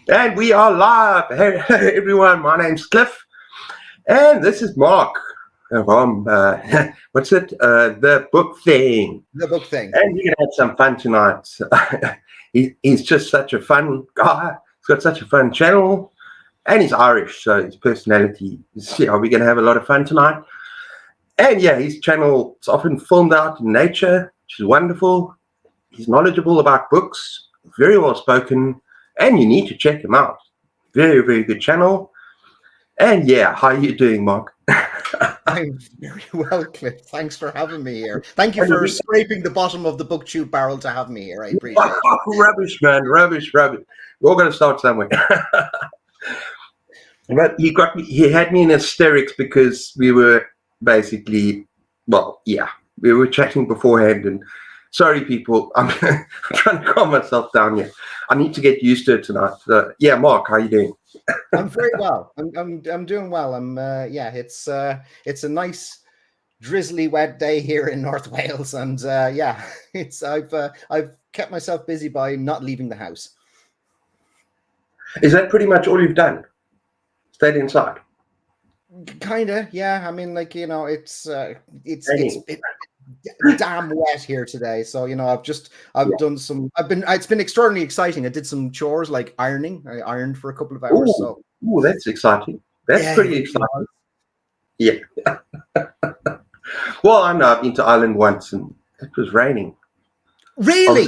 And we are live. Hey, everyone, my name's Cliff, and this is Mark from, what's it? The Book Thing. The Book Thing. And we're going to have some fun tonight. He's just such a fun guy. He's got such a fun channel, and he's Irish, so his personality is, we're going to have a lot of fun tonight. And yeah, his channel is often filmed out in nature, which is wonderful. He's knowledgeable about books, very well spoken, and you need to check him out. Very, very good channel. And yeah, how are you doing, Mark? I'm very well, Cliff. Thanks for having me here. Thank you for scraping the bottom of the Booktube barrel to have me here. I appreciate it. Rubbish, man. Rubbish. We're all going to start somewhere. But he had me in hysterics because we were basically, we were chatting beforehand, and sorry, people, I'm trying to calm myself down here. I need to get used to it tonight. Yeah, Mark, how are you doing? I'm very well. I'm doing well. It's a nice drizzly wet day here in North Wales, and I've kept myself busy by not leaving the house. Is that pretty much all you've done? Stayed inside? Kinda, yeah. I mean, it's damn wet here today, so it's been extraordinarily exciting. I did some chores like ironing. I ironed for a couple of hours. Ooh, that's exciting. That's pretty exciting. Yeah. Well, I know I've been to Ireland once, and it was raining. Really?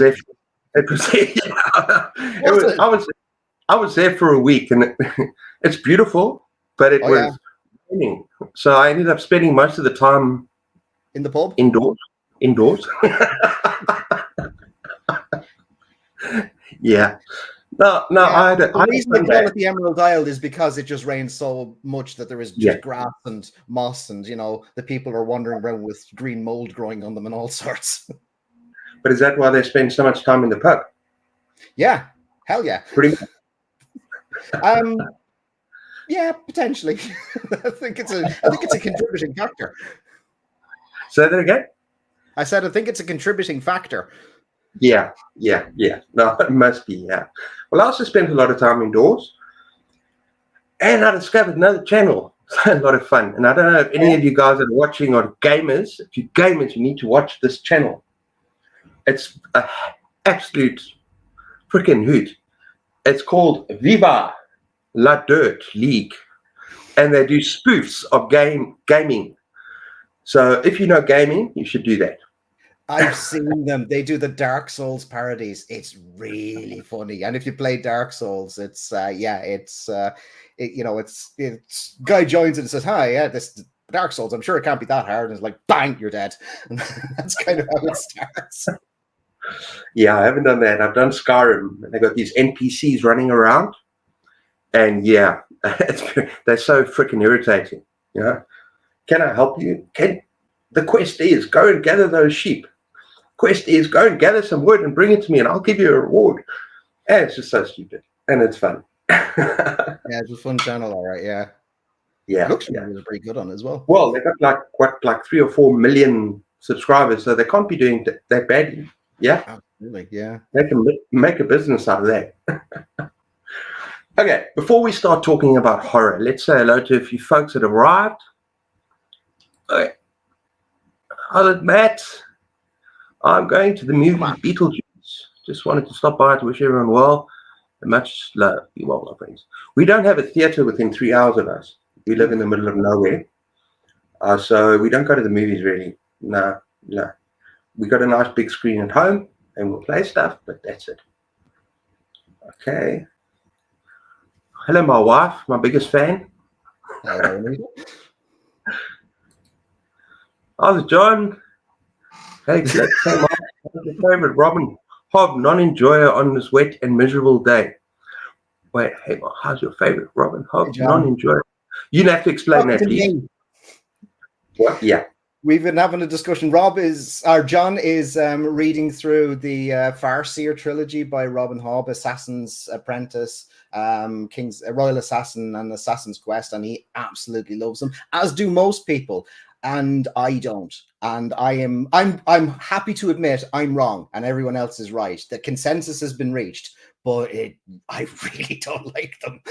I was there for a week, and it's beautiful, but it was raining. So I ended up spending most of the time in the pub? Indoors. Yeah. No. Yeah, the reason they call it the Emerald Isle is because it just rains so much that there is just grass and moss, and the people are wandering around with green mold growing on them and all sorts. But is that why they spend so much time in the pub? Yeah. Hell yeah. Pretty much. Yeah, potentially. I think it's a contributing factor. Say that again? I said I think it's a contributing factor. Yeah. No, it must be, yeah. Well, I also spent a lot of time indoors, and I discovered another channel. A lot of fun. And I don't know if any of you guys that are watching are gamers. If you're gamers, you need to watch this channel. It's an absolute freaking hoot. It's called Viva La Dirt League, and they do spoofs of gaming. So if you know gaming, you should do that. I've seen them. They do the Dark Souls parodies. It's really funny. And if you play Dark Souls, it's guy joins it and says, "Hi, yeah, this Dark Souls. I'm sure it can't be that hard." And it's like, bang, you're dead. And that's kind of how it starts. Yeah, I haven't done that. I've done Skyrim, and they got these NPCs running around, and yeah, they're so freaking irritating. Can I help you? The quest is go and gather those sheep. Quest is go and gather some wood and bring it to me, and I'll give you a reward. And it's just so stupid, and it's fun. Yeah, it's a fun channel, all right. Yeah. It looks pretty good on it as well. Well, they got like 3 or 4 million subscribers, so they can't be doing that badly. Yeah, absolutely. Yeah, they can make a business out of that. Okay, before we start talking about horror, let's say hello to a few folks that have arrived. Okay. Hello, Matt. I'm going to the movie Beetlejuice. Just wanted to stop by to wish everyone well. And much love. Be well, my friends. We don't have a theater within 3 hours of us. We live in the middle of nowhere. So we don't go to the movies really. No. We got a nice big screen at home and we'll play stuff, but that's it. Okay. Hello, my wife, my biggest fan. How's it, John? Hey, let's say what's your favorite Robin Hobb non-enjoyer on this wet and miserable day? Wait, hey, how's your favorite Robin Hobb non-enjoyer? You have to explain that, please. What? Yeah. We've been having a discussion. John is reading through the Farseer trilogy by Robin Hobb, Assassin's Apprentice, King's Royal Assassin, and Assassin's Quest, and he absolutely loves them, as do most people. and I don't. And I'm happy to admit I'm wrong and everyone else is right. The consensus has been reached, but I really don't like them.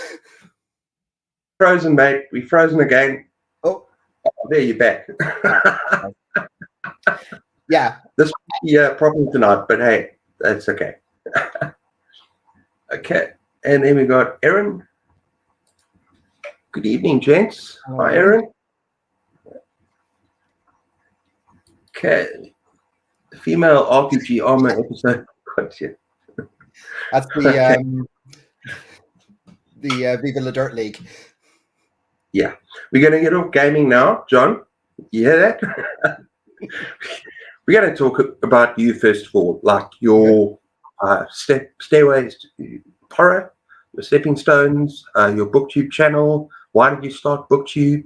Frozen, mate. We frozen again. Oh, there you're back. Yeah. This problem tonight, but hey, that's okay. Okay. And then we got Erin. Good evening, gents. Hi, Erin. Okay. The female RPG armor episode. That's the Viva La Dirt League. Yeah. We're going to get off gaming now, John. You hear that? We're going to talk about you first of all, like your stairways to horror, your stepping stones, your Booktube channel. Why did you start Booktube?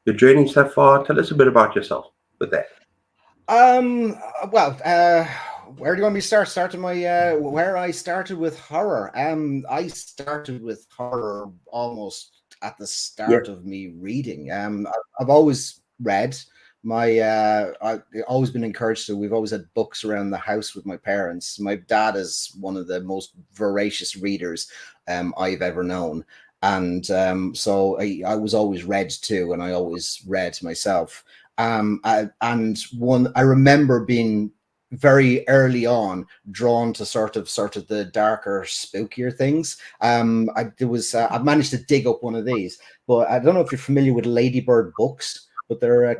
Your journey so far. Tell us a bit about yourself with that. Well, where do you want me to start? Where I started with horror. I started with horror almost at the start of me reading. I've always read. I've always been encouraged to. We've always had books around the house with my parents. My dad is one of the most voracious readers I've ever known, and so I was always read to, and I always read myself. And I remember being very early on drawn to sort of the darker, spookier things. I managed to dig up one of these, but I don't know if you're familiar with Ladybird books. But they're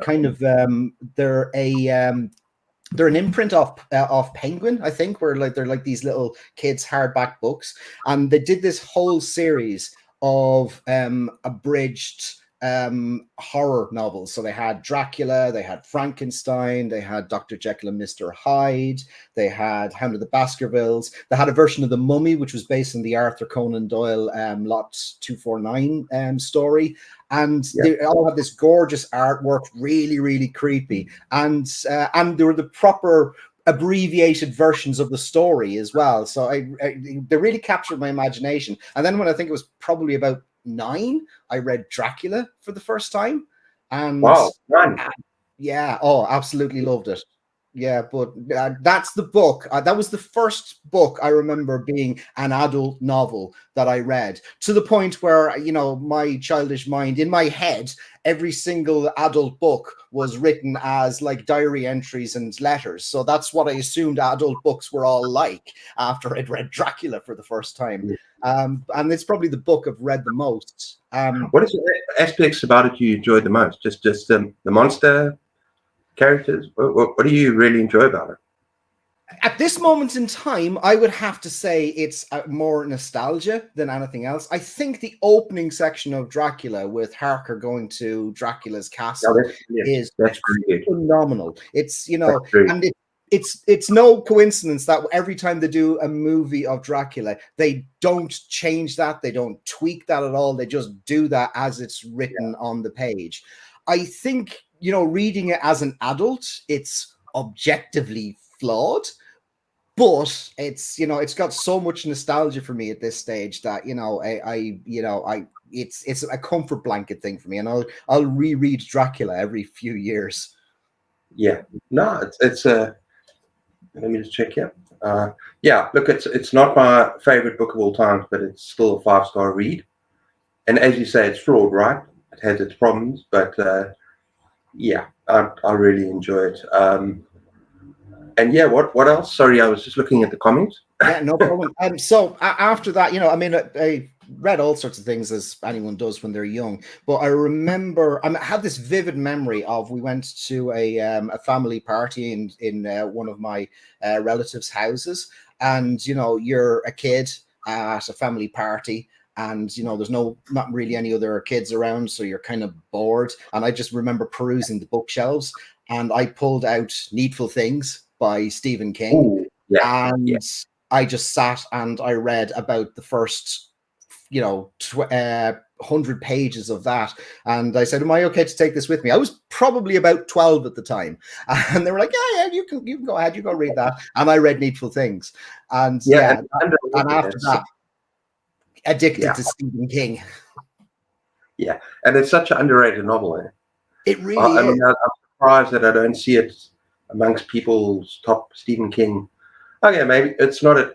they're an imprint of Penguin, I think, where they're like these little kids hardback books, and they did this whole series of abridged horror novels. So they had Dracula, they had Frankenstein, they had Dr. Jekyll and Mr. Hyde, they had Hound of the Baskervilles, they had a version of The Mummy, which was based on the Arthur Conan Doyle Lot 249 story. And they all have this gorgeous artwork, really, really creepy. And there were the proper abbreviated versions of the story as well. So they really captured my imagination. And then when I think it was probably about 9, I read Dracula for the first time. And wow, yeah, oh, absolutely loved it. Yeah, but that's the book. That was the first book I remember being an adult novel that I read, to the point where, my childish mind, in my head, every single adult book was written as like diary entries and letters. So that's what I assumed adult books were all like after I'd read Dracula for the first time. And it's probably the book I've read the most. What is the aspects about it you enjoyed the most? Just the monster characters? What do you really enjoy about it? At this moment in time, I would have to say it's more nostalgia than anything else. I think the opening section of Dracula with Harker going to Dracula's castle that's phenomenal. It's, and it's no coincidence that every time they do a movie of Dracula, they don't change that. They don't tweak that at all. They just do that as it's written on the page. I think, reading it as an adult, it's objectively flawed, but it's, it's got so much nostalgia for me at this stage that, it's a comfort blanket thing for me, and I'll reread Dracula every few years. Yeah, no, it's let me just check here. Yeah, look, it's not my favorite book of all time, but it's still a 5-star read. And as you say, it's flawed, right? It has its problems, but yeah, I really enjoy it. And yeah, what else? Sorry, I was just looking at the comments. Yeah, no problem. So after that, I read all sorts of things, as anyone does when they're young. But I remember, I had this vivid memory of, we went to a family party in one of my relatives' houses, and you're a kid at a family party, and there's not really any other kids around, so you're kind of bored. And I just remember perusing the bookshelves, and I pulled out Needful Things by Stephen King. Ooh, and I just sat and I read about the first 100 pages of that, and I said, am I okay to take this with me? I was probably about 12 at the time, and they were like, yeah, you can go ahead, you go read that. And I read Needful Things, and and after that, addicted to Stephen King. Yeah, and it's such an underrated novel. It really is. I've surprised that I don't see it amongst people's top Stephen King. Okay, maybe it's not a.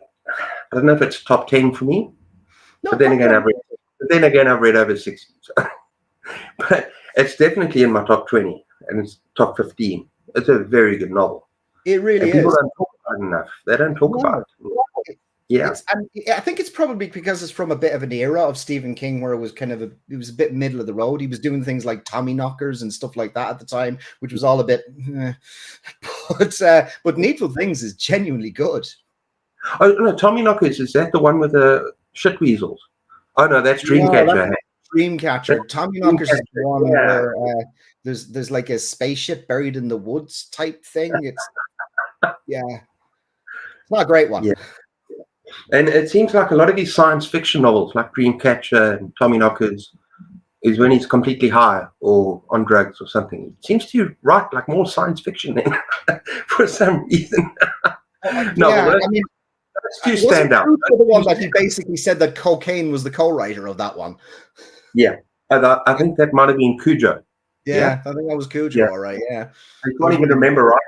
I don't know if it's top 10 for me, No, but then again, no. I've read over 60. So. But it's definitely in my top 20 and it's top 15. It's a very good novel. It really And people is. don't talk about it enough. They don't talk about it. Yeah. And I think it's probably because it's from a bit of an era of Stephen King where it was kind of it was a bit middle of the road. He was doing things like Tommy Knockers and stuff like that at the time, which was all a bit. But Needful Things is genuinely good. Oh no, Tommy Knockers, is that the one with the shit weasels? Oh no, that's Dreamcatcher. No, that's Dreamcatcher. Tommy Knockers is the one where there's like a spaceship buried in the woods type thing. It's it's not a great one. Yeah. And it seems like a lot of these science fiction novels, like Dreamcatcher and Tommy Knockers, is when he's completely high or on drugs or something. He seems to write like more science fiction than for some reason. No, yeah, I mean, those two stand out. The one that he basically said that cocaine was the co-writer of that one. Yeah, I think that might have been Cujo. Yeah, I think that was Cujo, all right. Yeah, I can't even remember right.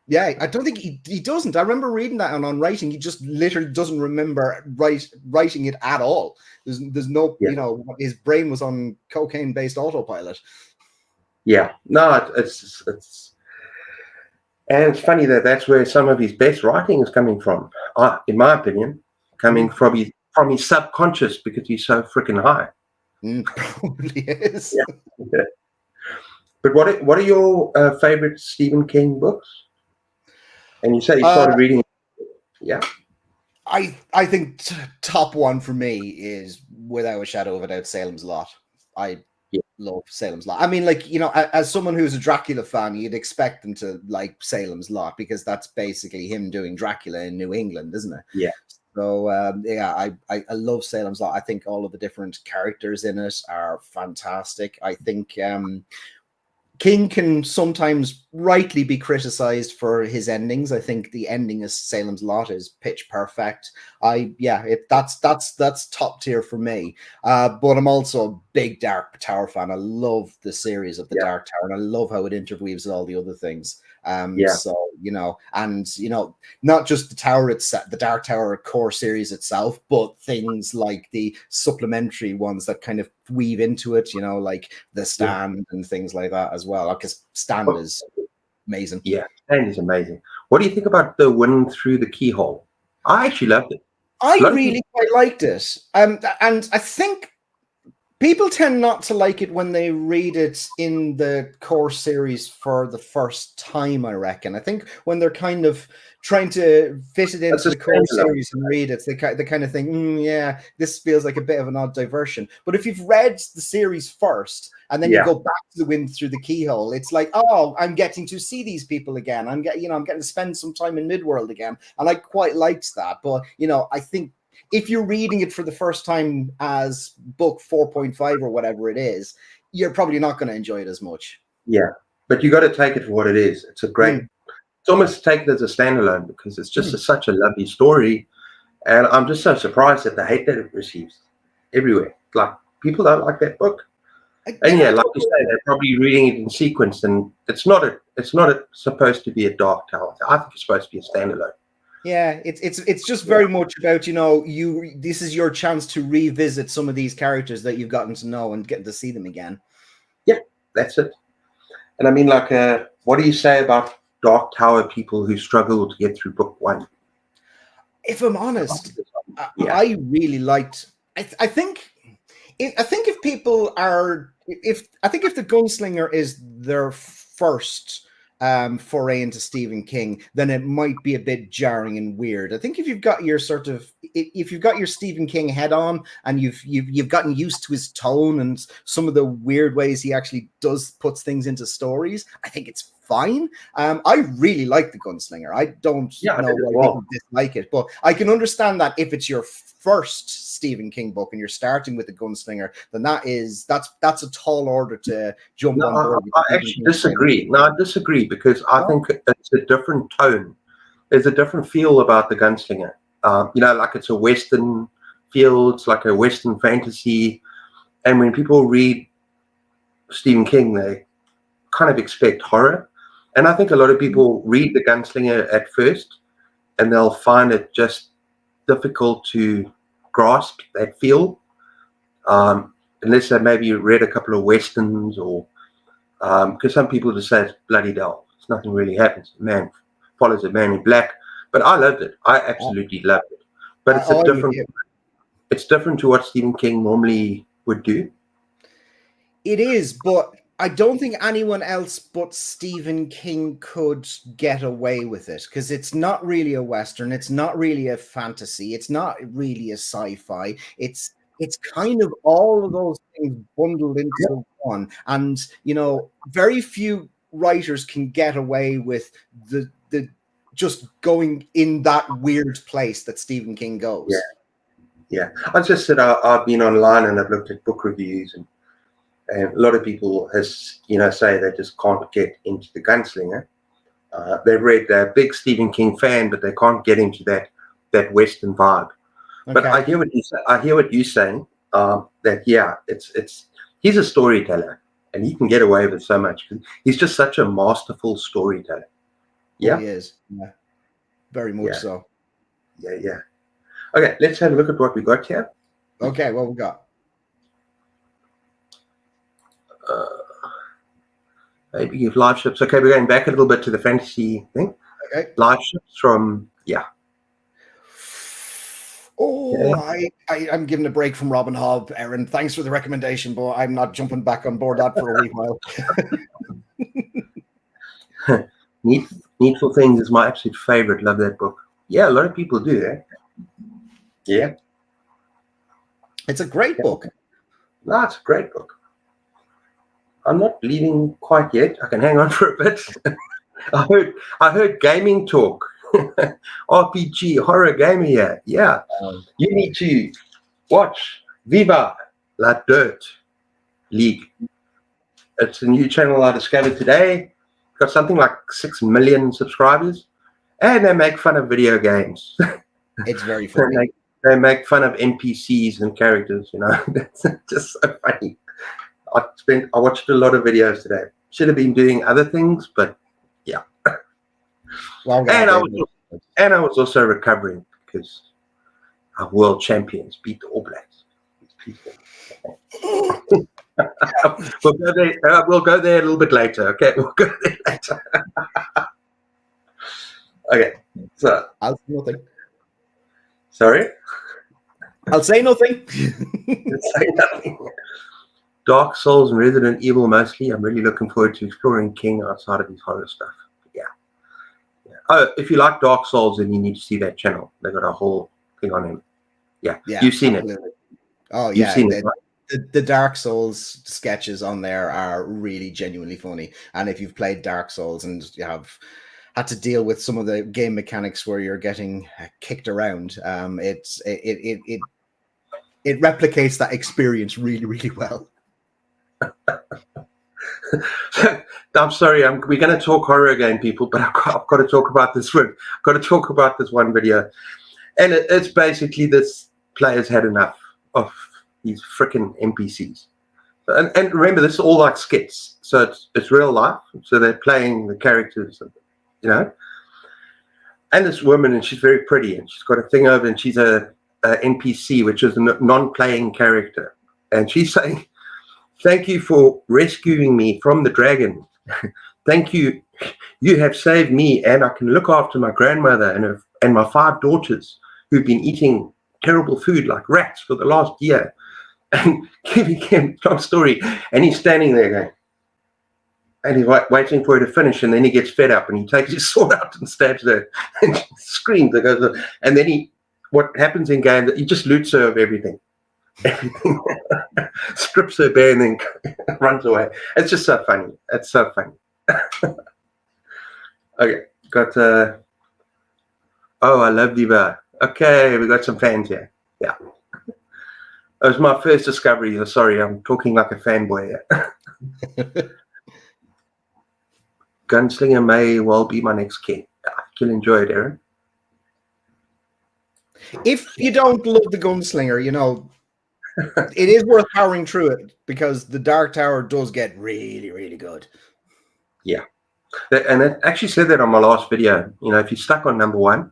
Yeah, I don't think he doesn't. I remember reading that on writing. He just literally doesn't remember writing it at all. There's no, his brain was on cocaine-based autopilot. Yeah, no, it's and it's funny that that's where some of his best writing is coming from, in my opinion, coming from his subconscious because he's so freaking high. Probably is. Yeah. But what are your favorite Stephen King books? And you say you started reading. Yeah. I think top one for me is without a shadow of a doubt Salem's Lot. I love Salem's Lot. I mean, like, as someone who's a Dracula fan, you'd expect them to like Salem's Lot because that's basically him doing Dracula in New England, isn't it? Yeah. So I love Salem's Lot. I think all of the different characters in it are fantastic. I think King can sometimes rightly be criticized for his endings. I think the ending of Salem's Lot is pitch perfect. That's top tier for me. But I'm also a big Dark Tower fan. I love the series of the Dark Tower, and I love how it interweaves with all the other things. So not just the tower itself, the Dark Tower core series itself, but things like the supplementary ones that kind of weave into it, like the Stand and things like that as well. Because Stand is amazing. Yeah, Stand is amazing. What do you think about The Wind Through the Keyhole? I actually loved it. I really quite liked it. And I think people tend not to like it when they read it in the core series for the first time, I reckon. I think when they're kind of trying to fit it into the core series and read it, they kind of think, this feels like a bit of an odd diversion. But if you've read the series first and then you go back to The Wind Through the Keyhole, it's like, oh, I'm getting to see these people again. I'm getting to spend some time in Midworld again. And I quite liked that. But, I think if you're reading it for the first time as book 4.5 or whatever it is, you're probably not going to enjoy it as much. Yeah, but you got to take it for what it is. It's a great, it's almost take it as a standalone because it's just such a lovely story. And I'm just so surprised at the hate that it receives everywhere. Like, people don't like that book. And like you say, they're probably reading it in sequence, and it's not supposed to be a Dark Tower. I think it's supposed to be a standalone. Yeah, it's just very much about, this is your chance to revisit some of these characters that you've gotten to know and getting to see them again. Yeah, that's it. And I mean, like, what do you say about Dark Tower people who struggle to get through book one? If I'm honest, I really liked. I think if people are, if the Gunslinger is their first foray into Stephen King, then it might be a bit jarring and weird. I think if you've got your Stephen King head on and you've gotten used to his tone and some of the weird ways he actually puts things into stories, I think it's fine. I really like The Gunslinger. I don't know why people dislike it, but I can understand that if it's your first Stephen King book and you're starting with The Gunslinger, then that's a tall order to jump on board. I actually disagree. No, I disagree because I think it's a different tone. There's a different feel about The Gunslinger. Like it's a Western feel. It's like a Western fantasy. And when people read Stephen King, they kind of expect horror. And I think a lot of people read The Gunslinger at first, and they'll find it just difficult to grasp that feel, unless they maybe read a couple of westerns, or because some people just say it's bloody dull. It's nothing really happens. A man follows a man in black. But I loved it. I absolutely loved it. But it's it's different to what Stephen King normally would do. It is, but I don't think anyone else but Stephen King could get away with it, because it's not really a Western. It's not really a fantasy. It's not really a sci-fi. It's kind of all of those things bundled into one. And, very few writers can get away with the just going in that weird place that Stephen King goes. Yeah. I just said I've been online and I've looked at book reviews, and a lot of people say they just can't get into The Gunslinger. They've read, they're a big Stephen King fan, but they can't get into that Western vibe. Okay. But I hear what you're saying. He's a storyteller, and he can get away with so much. He's just such a masterful storyteller. Yeah, he is. Yeah, very much so. Yeah. Okay, let's have a look at what we got here. Okay, what we got? Maybe give live ships. Okay, we're going back a little bit to the fantasy thing. Okay. Live ships from I'm giving a break from Robin Hobb, Aaron. Thanks for the recommendation, but I'm not jumping back on board that for a wee while. Needful Things is my absolute favorite. Love that book. Yeah, a lot of people do, eh? Yeah. It's a great book. No, it's a great book. I'm not leaving quite yet. I can hang on for a bit. I heard gaming talk. RPG, horror gamer here. Yeah. You need to watch Viva La Dirt League. It's a new channel I discovered today. Got something like 6 million subscribers. And they make fun of video games. It's very funny. They make fun of NPCs and characters, That's just so funny. I watched a lot of videos today. Should have been doing other things, but yeah. Well, and I was also recovering because our world champions beat the All Blacks. We'll go there a little bit later. Okay, we'll go there later. Okay, so I'll say nothing. Sorry? I'll say nothing. Say nothing. Dark Souls and Resident Evil mostly. I'm really looking forward to exploring King outside of his horror stuff. Yeah. Oh, if you like Dark Souls, then you need to see that channel. They got a whole thing on him. Yeah. You've seen absolutely. It. Oh, yeah. You've seen it, right? The Dark Souls sketches on there are really genuinely funny. And if you've played Dark Souls and you have had to deal with some of the game mechanics where you're getting kicked around, it replicates that experience really, really well. I'm sorry, we're going to talk horror again, people, but I've got to talk about this one. I've got to talk about this one video. And it's basically this player's had enough of these freaking NPCs. And remember, this is all like skits. So it's real life. So they're playing the characters, And this woman, and she's very pretty, and she's got a thing over, and she's a NPC, which is a non-playing character. And she's saying, "Thank you for rescuing me from the dragon. Thank you. You have saved me, and I can look after my grandmother and my 5 daughters who've been eating terrible food like rats for the last year." And giving him a long story. And he's standing there going, and he's waiting for her to finish, and then he gets fed up and he takes his sword out and stabs her and she screams. And then what happens in game, that he just loots her of everything. Strips her bare and then runs away. It's just so funny. It's so funny. Okay, got I love Diva. Okay, we got some fans here. Yeah, it was my first discovery. Sorry, I'm talking like a fanboy here. Gunslinger may well be my next king. You'll enjoy it, Aaron. If you don't love the Gunslinger, it is worth powering through it, because the Dark Tower does get really, really good. And it actually said that on my last video. If you're stuck on number one,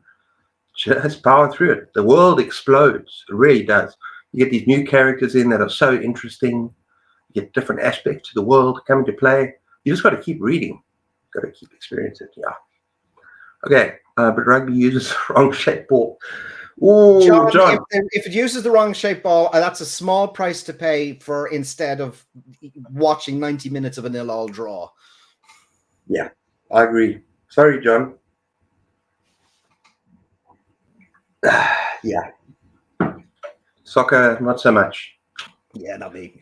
just power through it. The world explodes. It really does. You get these new characters in that are so interesting. You get different aspects of the world come into play. You just got to keep reading. Got to keep experiencing it. Yeah. Okay. But rugby uses the wrong shape ball. Oh, John. If it uses the wrong shape ball, that's a small price to pay for instead of watching 90 minutes of a 0-0 draw. Yeah, I agree. Sorry, John. Yeah. Soccer, not so much. Yeah, not me.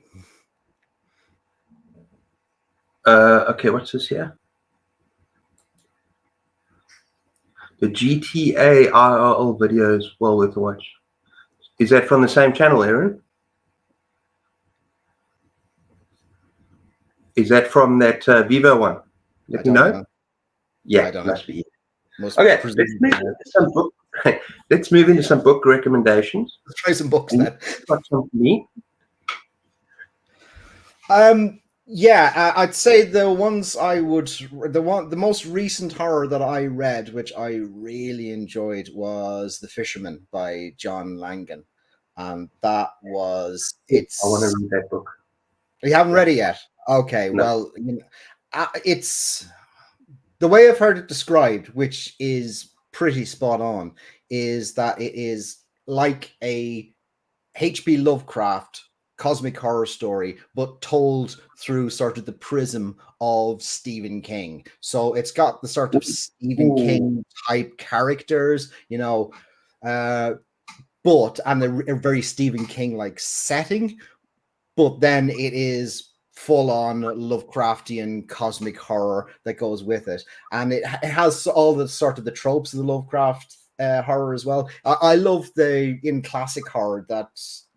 Okay, what's this here? The GTA IRL video is well worth a watch. Is that from the same channel, Aaron? Is that from that Vivo one? Let me know. Yeah, I don't must know. be. Okay, let's move into some book recommendations. Let's try some books then. Got some for me? Yeah, I'd say the most recent horror that I read, which I really enjoyed, was The Fisherman by John Langan, and that was I want to read that book. You haven't read it yet? Okay, No. well, it's the way I've heard it described, which is pretty spot on, is that it is like a H.P. Lovecraft cosmic horror story, but told through sort of the prism of Stephen King. So it's got the sort of Stephen King type characters, but and a very Stephen King like setting, but then it is full on Lovecraftian cosmic horror that goes with it, and it has all the sort of the tropes of the Lovecraft horror as well. I love in classic horror that's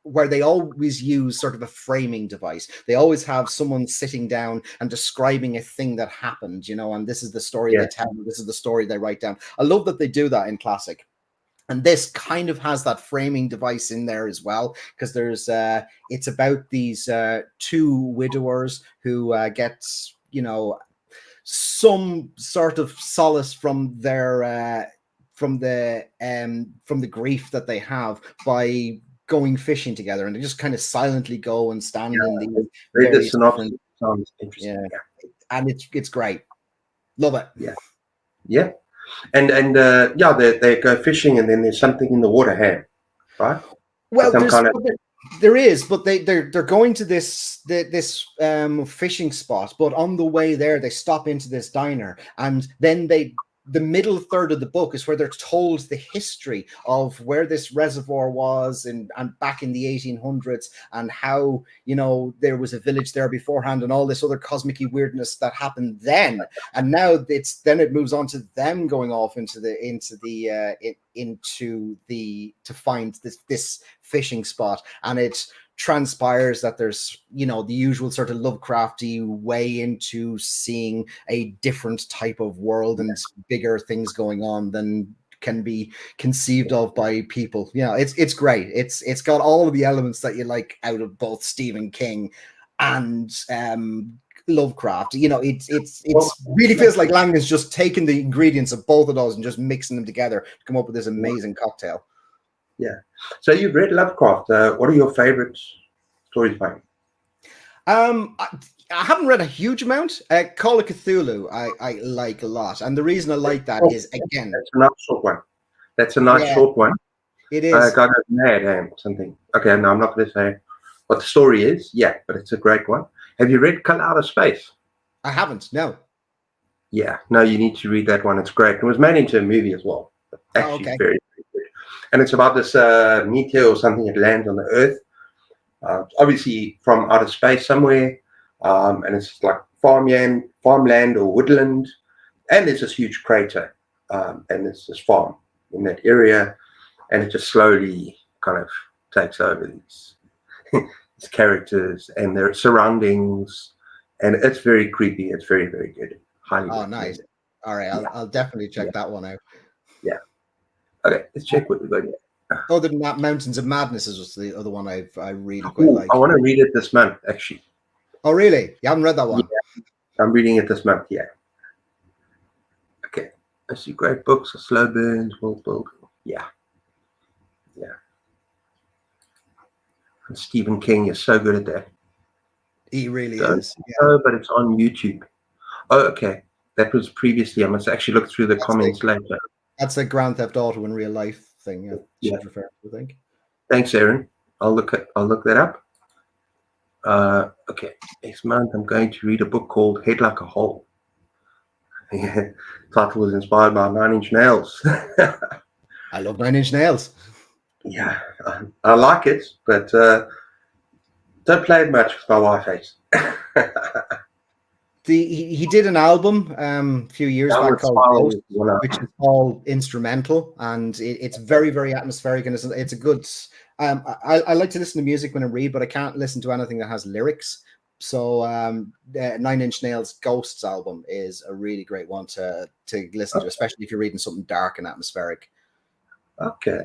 where they always use sort of a framing device. They always have someone sitting down and describing a thing that happened, and this is the story they tell, this is the story they write down. I love that they do that in classic. And this kind of has that framing device in there as well, because there's it's about these two widowers who get some sort of solace from their from the grief that they have by going fishing together, and they just kind of silently go and stand in the various different. Sounds interesting. Yeah, and it's great. Love it. Yeah. And they go fishing, and then there's something in the water hand, right? Well, there is, but they're going to this fishing spot, but on the way there they stop into this diner, and then the middle third of the book is where they're told the history of where this reservoir was and back in the 1800s, and how there was a village there beforehand, and all this other cosmic-y weirdness that happened then. And now it moves on to them going off to find this fishing spot, and it transpires that there's the usual sort of Lovecrafty way into seeing a different type of world and bigger things going on than can be conceived of by people. It's great. It's got all of the elements that you like out of both Stephen King and Lovecraft. It really feels like Langan's just taken the ingredients of both of those and just mixing them together to come up with this amazing cocktail. Yeah. So you've read Lovecraft. What are your favorite stories by him? I haven't read a huge amount. Call of Cthulhu, I like a lot, and the reason I like that is, again, that's a nice short one. That's a nice short one. It is. God goes mad and something. Okay, no, I'm not going to say what the story is. Yeah, but it's a great one. Have you read Color Out of Space? I haven't. No. Yeah, no, you need to read that one. It's great. It was made into a movie as well. Actually, very, very good. And it's about this meteor or something that lands on the Earth. Obviously from outer space somewhere, and it's like farmland or woodland, and there's this huge crater, and there's this farm in that area, and it just slowly kind of takes over these characters and their surroundings, and it's very creepy. It's very, very good. Highly recommend. Nice. All right, I'll definitely check that one out. Yeah. Okay, let's check what we got here. Other than that, Mountains of Madness is just the other one I really quite like. I want to read it this month, actually. Oh, really? You haven't read that one? I'm reading it this month. Yeah. Okay. I see great books, slow burns, will build. Yeah. Yeah. And Stephen King is so good at that. He really Don't is. Yeah. know, but it's on YouTube. Oh, okay. That was previously. I must actually look through the comments later. That's a Grand Theft Auto in real life thing. Yeah, Yeah. she's referring to, I think. Thanks, Aaron. I'll look that up. Okay. Next month, I'm going to read a book called Head Like a Hole. Title was inspired by 9 Inch Nails. I love 9 Inch Nails. Yeah, I like it, but don't play it much because my wife hates. He did an album a few years back called Ghost, which is all instrumental, and it's very, very atmospheric, and it's a good. I like to listen to music when I read, but I can't listen to anything that has lyrics. So 9 Inch Nails' Ghosts album is a really great one to listen to, especially if you're reading something dark and atmospheric. Okay.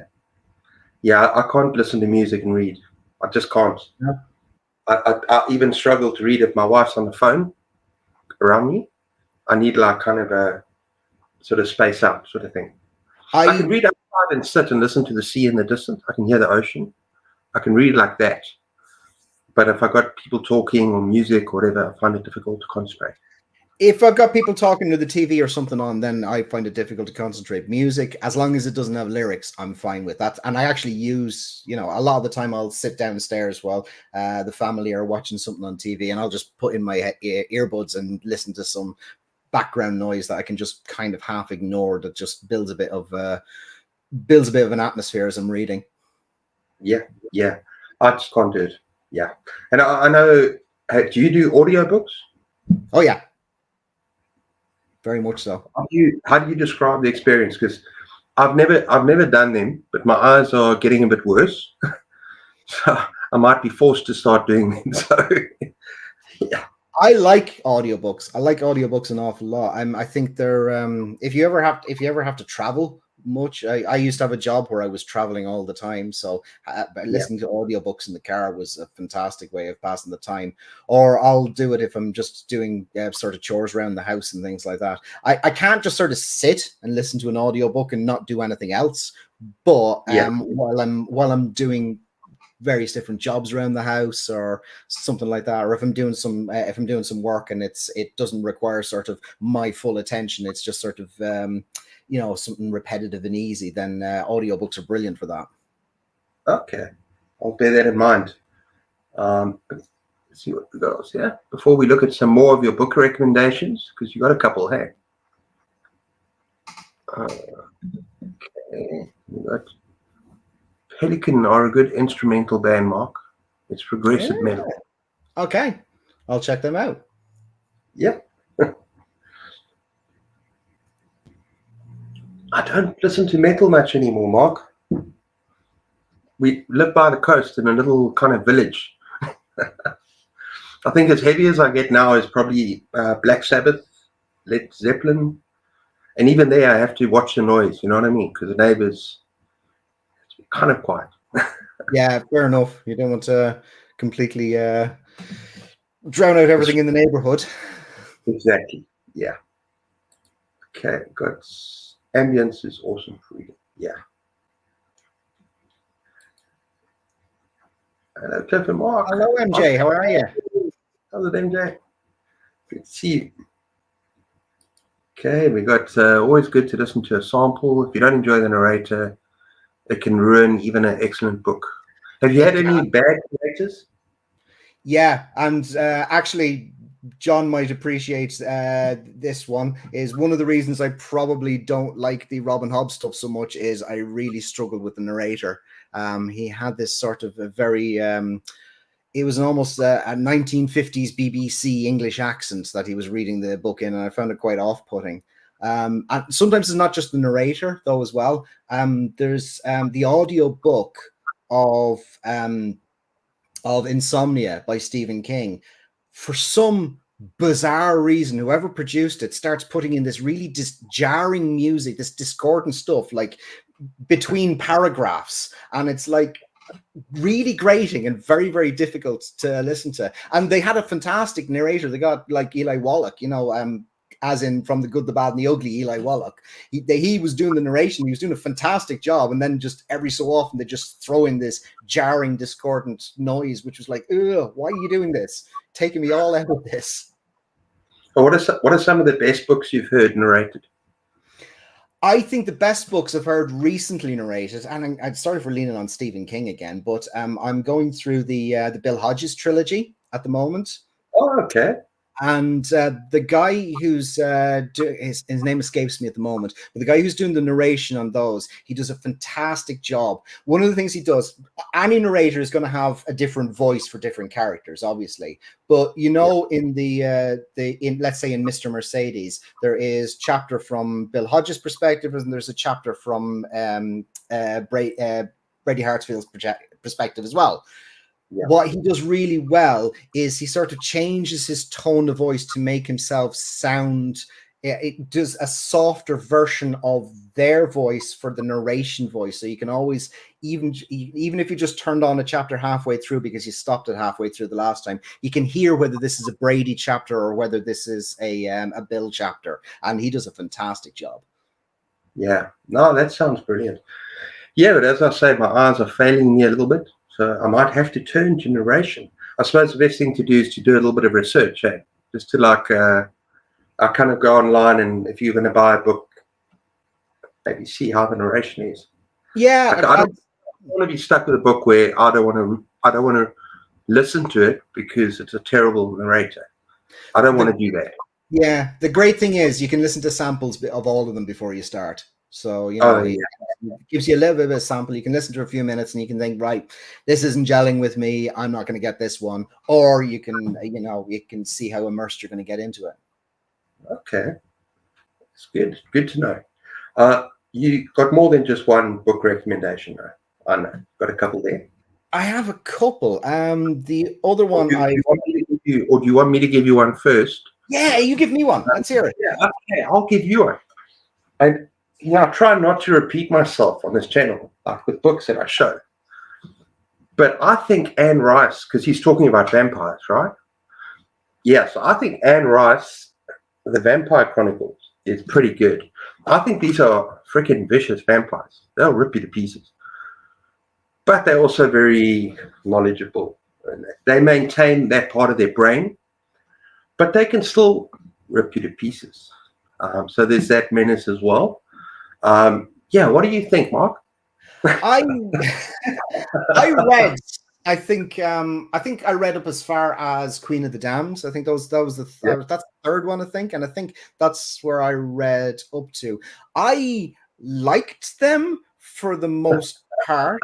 Yeah, I can't listen to music and read. I just can't. Yeah. I even struggle to read if my wife's on the phone around me. I need like kind of a sort of space out sort of thing. I can read outside and sit and listen to the sea in the distance. I can hear the ocean. I can read like that. But if I got people talking or music or whatever, I find it difficult to concentrate. If I've got people talking to the TV or something on, then I find it difficult to concentrate. Music, as long as it doesn't have lyrics, I'm fine with that. And I actually use, a lot of the time I'll sit downstairs while the family are watching something on TV, and I'll just put in my earbuds and listen to some background noise that I can just kind of half ignore, that just builds a bit of an atmosphere as I'm reading. Yeah. I just can't do it. Yeah. And I know, do you do audiobooks? Oh, yeah. Very much so. How do you describe the experience? Because I've never done them, but my eyes are getting a bit worse, so I might be forced to start doing them. So, yeah. I like audiobooks. I like audiobooks an awful lot. I think they're if you ever have to travel much. I used to have a job where I was traveling all the time, so listening to audiobooks in the car was a fantastic way of passing the time. Or I'll do it if I'm just doing sort of chores around the house and things like that. I can't just sort of sit and listen to an audiobook and not do anything else. But while I'm doing various different jobs around the house or something like that, or if I'm doing some work and it doesn't require sort of my full attention, it's just sort of something repetitive and easy, then audiobooks are brilliant for that. Okay, I'll bear that in mind. Let's see what we got else here before we look at some more of your book recommendations, because you got a couple. Hey, okay, we got Pelican are a good instrumental band, Mark. It's progressive metal. Okay, I'll check them out. Yeah. I don't listen to metal much anymore, Mark. We live by the coast in a little kind of village. I think as heavy as I get now is probably Black Sabbath, Led Zeppelin. And even there, I have to watch the noise, you know what I mean? Because the neighbors, it's kind of quiet. Yeah, fair enough. You don't want to completely drown out everything in the neighborhood. Exactly. Yeah. Okay, got ambience is awesome for reading. Yeah. Hello, Cliff and Mark. Hello, MJ. How are you? Hello, MJ. Good to see you. Okay, we got always good to listen to a sample. If you don't enjoy the narrator, it can ruin even an excellent book. Have you had any bad narrators? Yeah, and actually, John might appreciate this one. Is one of the reasons I probably don't like the Robin Hobb stuff so much is I really struggled with the narrator. He had this sort of a very it was almost a 1950s BBC English accent that he was reading the book in, and I found it quite off-putting. And sometimes it's not just the narrator, though, as well. There's the audio book of Insomnia by Stephen King. For some bizarre reason, whoever produced it starts putting in this really jarring music, this discordant stuff, like between paragraphs, and it's like, really grating and very, very difficult to listen to. And they had a fantastic narrator. They got like Eli Wallach, as in from The Good, the Bad, and the Ugly, Eli Wallach. He was doing the narration. He was doing a fantastic job. And then just every so often, they just throw in this jarring, discordant noise, which was like, ugh, why are you doing this? Taking me all out of this. What are some of the best books you've heard narrated? I think the best books I've heard recently narrated, and I'm sorry for leaning on Stephen King again, but I'm going through the Bill Hodges trilogy at the moment. Oh, okay. And the guy who's his name escapes me at the moment, but the guy who's doing the narration on those, he does a fantastic job. One of the things he does, any narrator is going to have a different voice for different characters, obviously. But in let's say in Mr. Mercedes, there is chapter from Bill Hodges' perspective, and there's a chapter from Brady Hartsfield's perspective as well. Yeah. What he does really well is he sort of changes his tone of voice to make himself sound. It does a softer version of their voice for the narration voice. So you can always, even if you just turned on a chapter halfway through because you stopped it halfway through the last time, you can hear whether this is a Brady chapter or whether this is a Bill chapter. And he does a fantastic job. Yeah, no, that sounds brilliant. Yeah, but as I say, my eyes are failing me a little bit. So I might have to turn to narration. I suppose the best thing to do is to do a little bit of research, just to I kind of go online, and if you're going to buy a book, maybe see how the narration is. Yeah, I don't want to be stuck with a book where I don't want to listen to it because it's a terrible narrator. I don't want to do that. Yeah, the great thing is you can listen to samples of all of them before you start. So, it gives you a little bit of a sample. You can listen to a few minutes and you can think, right, this isn't gelling with me. I'm not going to get this one. Or you can, you can see how immersed you're going to get into it. Okay. It's good. Good to know. You got more than just one book recommendation, though. I know. Got a couple there. I have a couple. The other one do you want me to give you one first? Yeah, you give me one. Let's hear it. Yeah, okay, I'll give you one. And I try not to repeat myself on this channel, like with books that I show. But I think Anne Rice, because he's talking about vampires, right? Yeah, so I think Anne Rice, The Vampire Chronicles, is pretty good. I think these are freaking vicious vampires. They'll rip you to pieces. But they're also very knowledgeable. They maintain that part of their brain, but they can still rip you to pieces. So there's that menace as well. What do you think, Mark? I think I read up as far as Queen of the Damned. I think that was that's the third one, I think, and I think that's where I read up to. I liked them for the most part.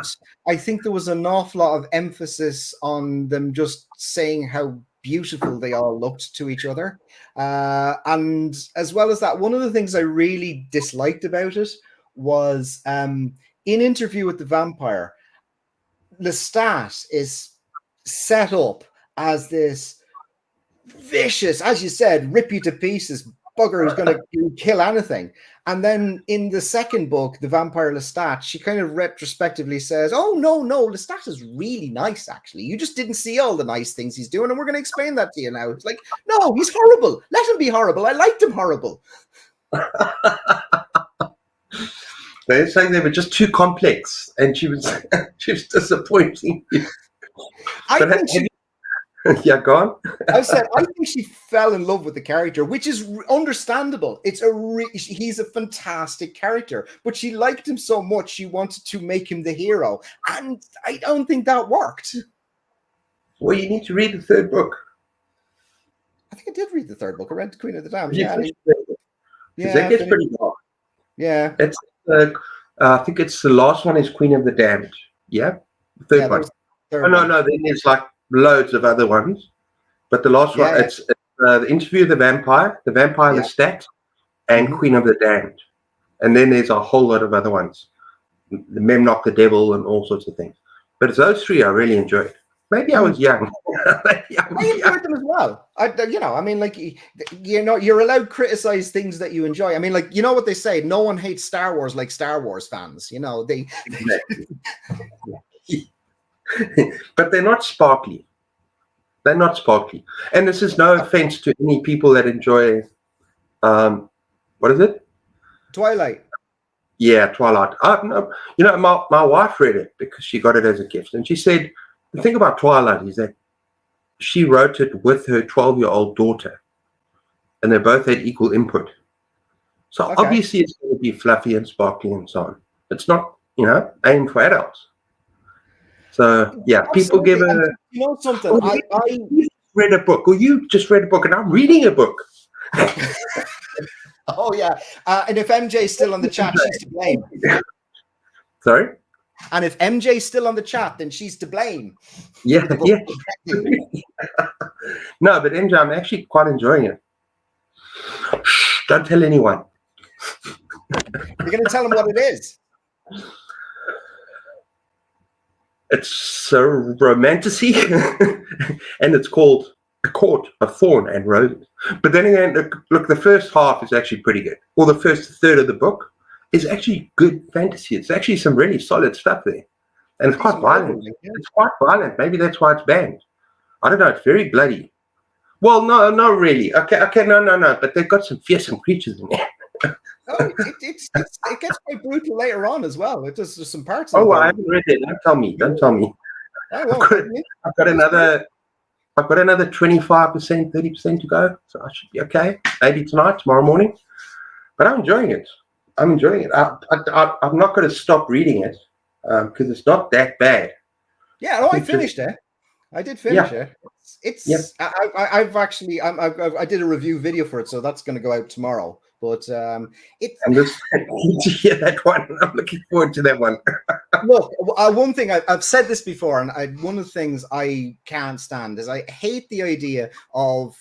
I think there was an awful lot of emphasis on them just saying how beautiful they all looked to each other. And as well as that, one of the things I really disliked about it was in Interview with the Vampire, Lestat is set up as this vicious, as you said, rip you to pieces bugger who's going to kill anything. And then in the second book, The Vampire Lestat, she kind of retrospectively says, oh, no, Lestat is really nice, actually. You just didn't see all the nice things he's doing, and we're going to explain that to you now. It's like, no, he's horrible. Let him be horrible. I liked him horrible. They're saying they were just too complex, and she was disappointing. Yeah, go on. I think she fell in love with the character, which is understandable. He's a fantastic character, but she liked him so much she wanted to make him the hero, and I don't think that worked. Well, you need to read the third book. I think I did read the third book. I read Queen of the Damned. That gets pretty dark. Yeah, it's. I think it's the last one is Queen of the Damned. Yeah, the third one. No. Then there's like loads of other ones, but the last one it's the Interview of the Vampire, Lestat, and Queen of the Damned, and then there's a whole lot of other ones, the Memnoch the Devil and all sorts of things. But it's those three I really enjoyed. Maybe I was young. I enjoyed them as well. You're allowed to criticize things that you enjoy. I mean, like, you know what they say, no one hates Star Wars like Star Wars fans. but they're not sparkly. They're not sparkly. And this is no offense to any people that enjoy, what is it? Twilight. Yeah, Twilight. No, my wife read it because she got it as a gift. And she said, the thing about Twilight is that she wrote it with her 12-year-old daughter. And they both had equal input. So obviously it's going to be fluffy and sparkly and so on. It's not, aimed for adults. So yeah, Absolutely. People give a. And you know something? You read a book, or you just read a book, and I'm reading a book. Oh yeah, and if MJ's still on the chat, she's to blame. Sorry. And if MJ's still on the chat, then she's to blame. Yeah. No, but MJ, I'm actually quite enjoying it. Shh, don't tell anyone. You're going to tell them what it is. It's a romantasy, and it's called A Court of Thorn and Roses. But then again, look, the first half is actually pretty good. Or the first third of the book is actually good fantasy. It's actually some really solid stuff there. And it's quite violent. It's quite violent. Maybe that's why it's banned. I don't know. It's very bloody. Well, no, not really. Okay, no. But they've got some fearsome creatures in there. Oh, it gets quite brutal later on as well. It does there's some parts. Oh, I haven't read it. Don't tell me. I've got another 25%, 30% to go. So I should be okay. Maybe tonight, tomorrow morning. But I'm enjoying it. I'm not going to stop reading it because it's not that bad. Yeah, I finished it. I did finish it. I did a review video for it, so that's going to go out tomorrow. But I'm just to hear that one. I'm looking forward to that one. Look, one thing I've said this before, and one of the things I can't stand is I hate the idea of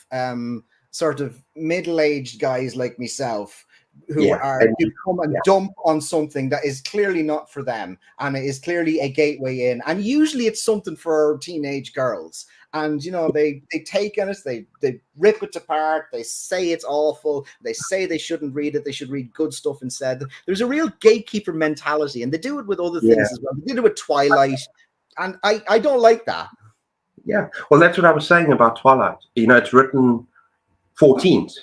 sort of middle-aged guys like myself who come and dump on something that is clearly not for them, and it is clearly a gateway in, and usually it's something for teenage girls. And they take on it, they rip it apart, they say it's awful, they say they shouldn't read it, they should read good stuff instead. There's a real gatekeeper mentality, and they do it with other things as well. They did it with Twilight, and I don't like that. Yeah, well, that's what I was saying about Twilight. It's written for teens.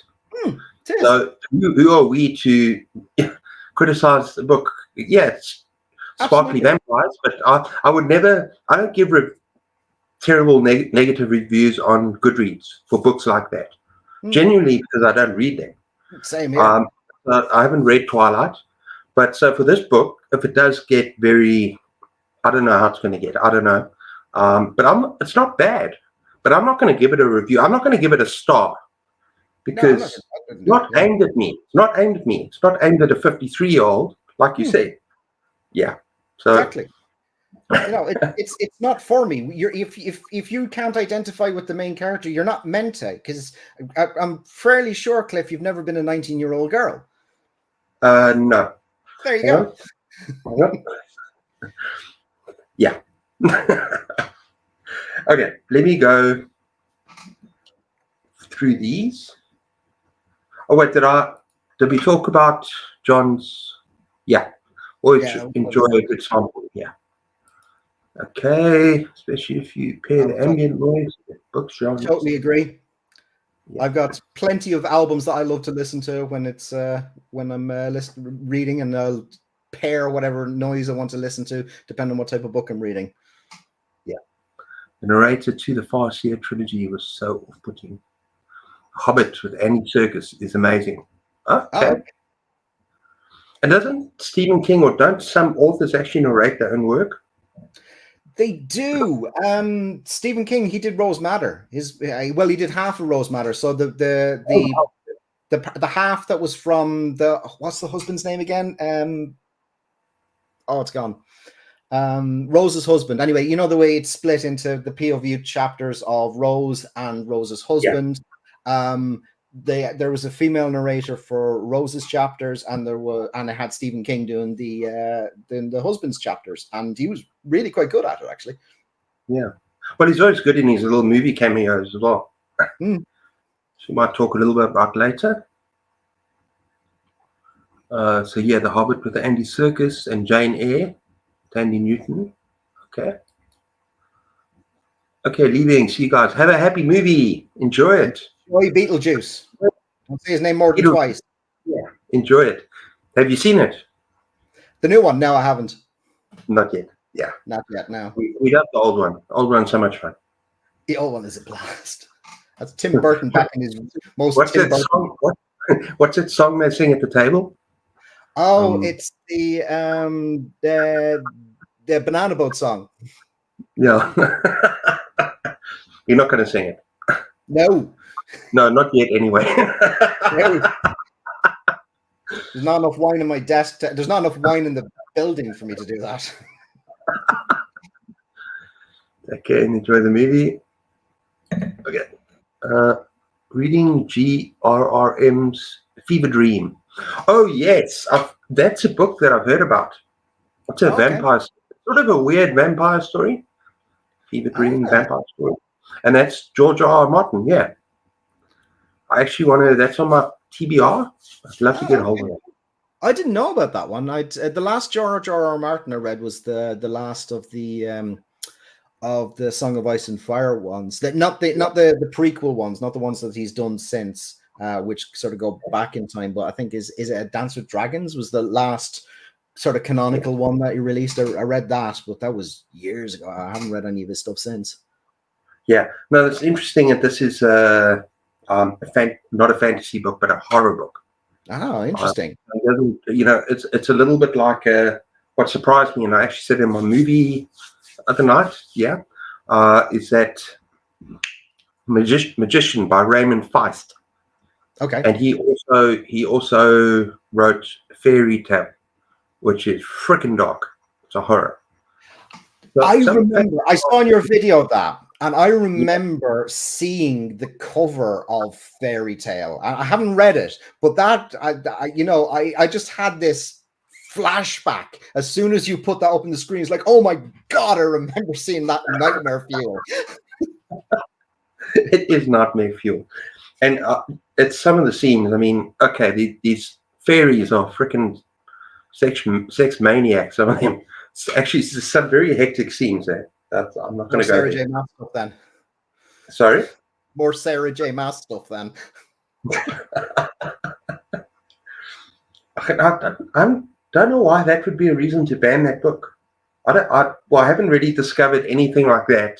So who are we to criticize the book? Yes, sparkly vampires, but I would never. I don't give terrible negative reviews on Goodreads for books like that. Genuinely, because I don't read them. Same here. I haven't read Twilight, but so for this book, if it does get very, I don't know how it's going to get. I don't know, but it's not bad. But I'm not going to give it a review. I'm not going to give it a star because it's not aimed at me. It's not aimed at me. It's not aimed at a 53-year-old, like you say. Yeah. So. Exactly. It's not for me. If you can't identify with the main character, you're not meant to. Because I'm fairly sure, Cliff, you've never been a 19-year-old girl. No. There you go. Yeah. Okay, let me go through these. Oh wait, did we talk about John's? Yeah. Always enjoy a good sample. Yeah. Okay, especially if you pair the ambient noise with books. Totally agree. Yeah. I've got plenty of albums that I love to listen to when I'm reading, and I'll pair whatever noise I want to listen to, depending on what type of book I'm reading. Yeah, the narrator to the Farseer trilogy was so off-putting. Hobbit with Andy Serkis is amazing. Okay. And doesn't Stephen King or don't some authors actually narrate their own work? They do. Stephen King, he did Rose Madder. He did half of Rose Madder. So the half that was from what's the husband's name again? It's gone. Rose's husband. Anyway, you know the way it's split into the POV chapters of Rose and Rose's husband. Yeah. There was a female narrator for Rose's chapters, and it had Stephen King doing the husband's chapters, and he was really quite good at it, actually. Yeah, well, he's always good in his little movie cameos as well. So we might talk a little bit about later. The Hobbit with Andy Serkis and Jane Eyre, Tandy Newton. Okay. Okay, leaving. See you guys. Have a happy movie. Enjoy it. Enjoy Beetlejuice. Don't say his name more than twice. Yeah, enjoy it. Have you seen it? The new one? No, I haven't. Not yet. Yeah. Not yet, no. We got the old one. Old one's so much fun. The old one is a blast. That's Tim Burton back in his most What's Tim that Burton. song? What's that song they sing at the table? Oh, it's the Banana Boat song. Yeah. You're not going to sing it. No. No, not yet anyway. No. There's not enough wine in my desk. There's not enough wine in the building for me to do that. Okay, enjoy the movie. Okay. Reading GRRM's Fever Dream. Oh, yes. That's a book that I've heard about. It's a vampire, sort of a weird vampire story. Fever Dream vampire story. And that's George R.R. Martin, yeah. I actually want to, that's on my TBR. I'd love to get a hold of it. I didn't know about that one. The last George R.R. Martin I read was the last of the Song of Ice and Fire ones. Not the prequel ones, not the ones that he's done since, which sort of go back in time. But I think is it A Dance with Dragons was the last sort of canonical one that he released. I read that, but that was years ago. I haven't read any of his stuff since. Yeah, no, it's interesting that this is not a fantasy book, but a horror book. Oh, interesting. It's a little bit like what surprised me, and I actually said in my movie other night, is that Magician by Raymond Feist. Okay. And he also wrote Fairy Tale, which is freaking dark. It's a horror. So I remember I saw in your video of that, and I remember seeing the cover of Fairy Tale. I haven't read it, but that I just had this flashback as soon as you put that up on the screen. It's like, oh my god, I remember seeing that Nightmare Fuel. It is Nightmare Fuel, and it's some of the scenes. I mean, okay, these fairies are freaking sex maniacs. Some of them. It's actually some very hectic scenes there. I'm not going to go Sarah there. J. Maas stuff then. Sorry? More Sarah J. Maas stuff then. I don't know why that would be a reason to ban that book. I haven't really discovered anything like that.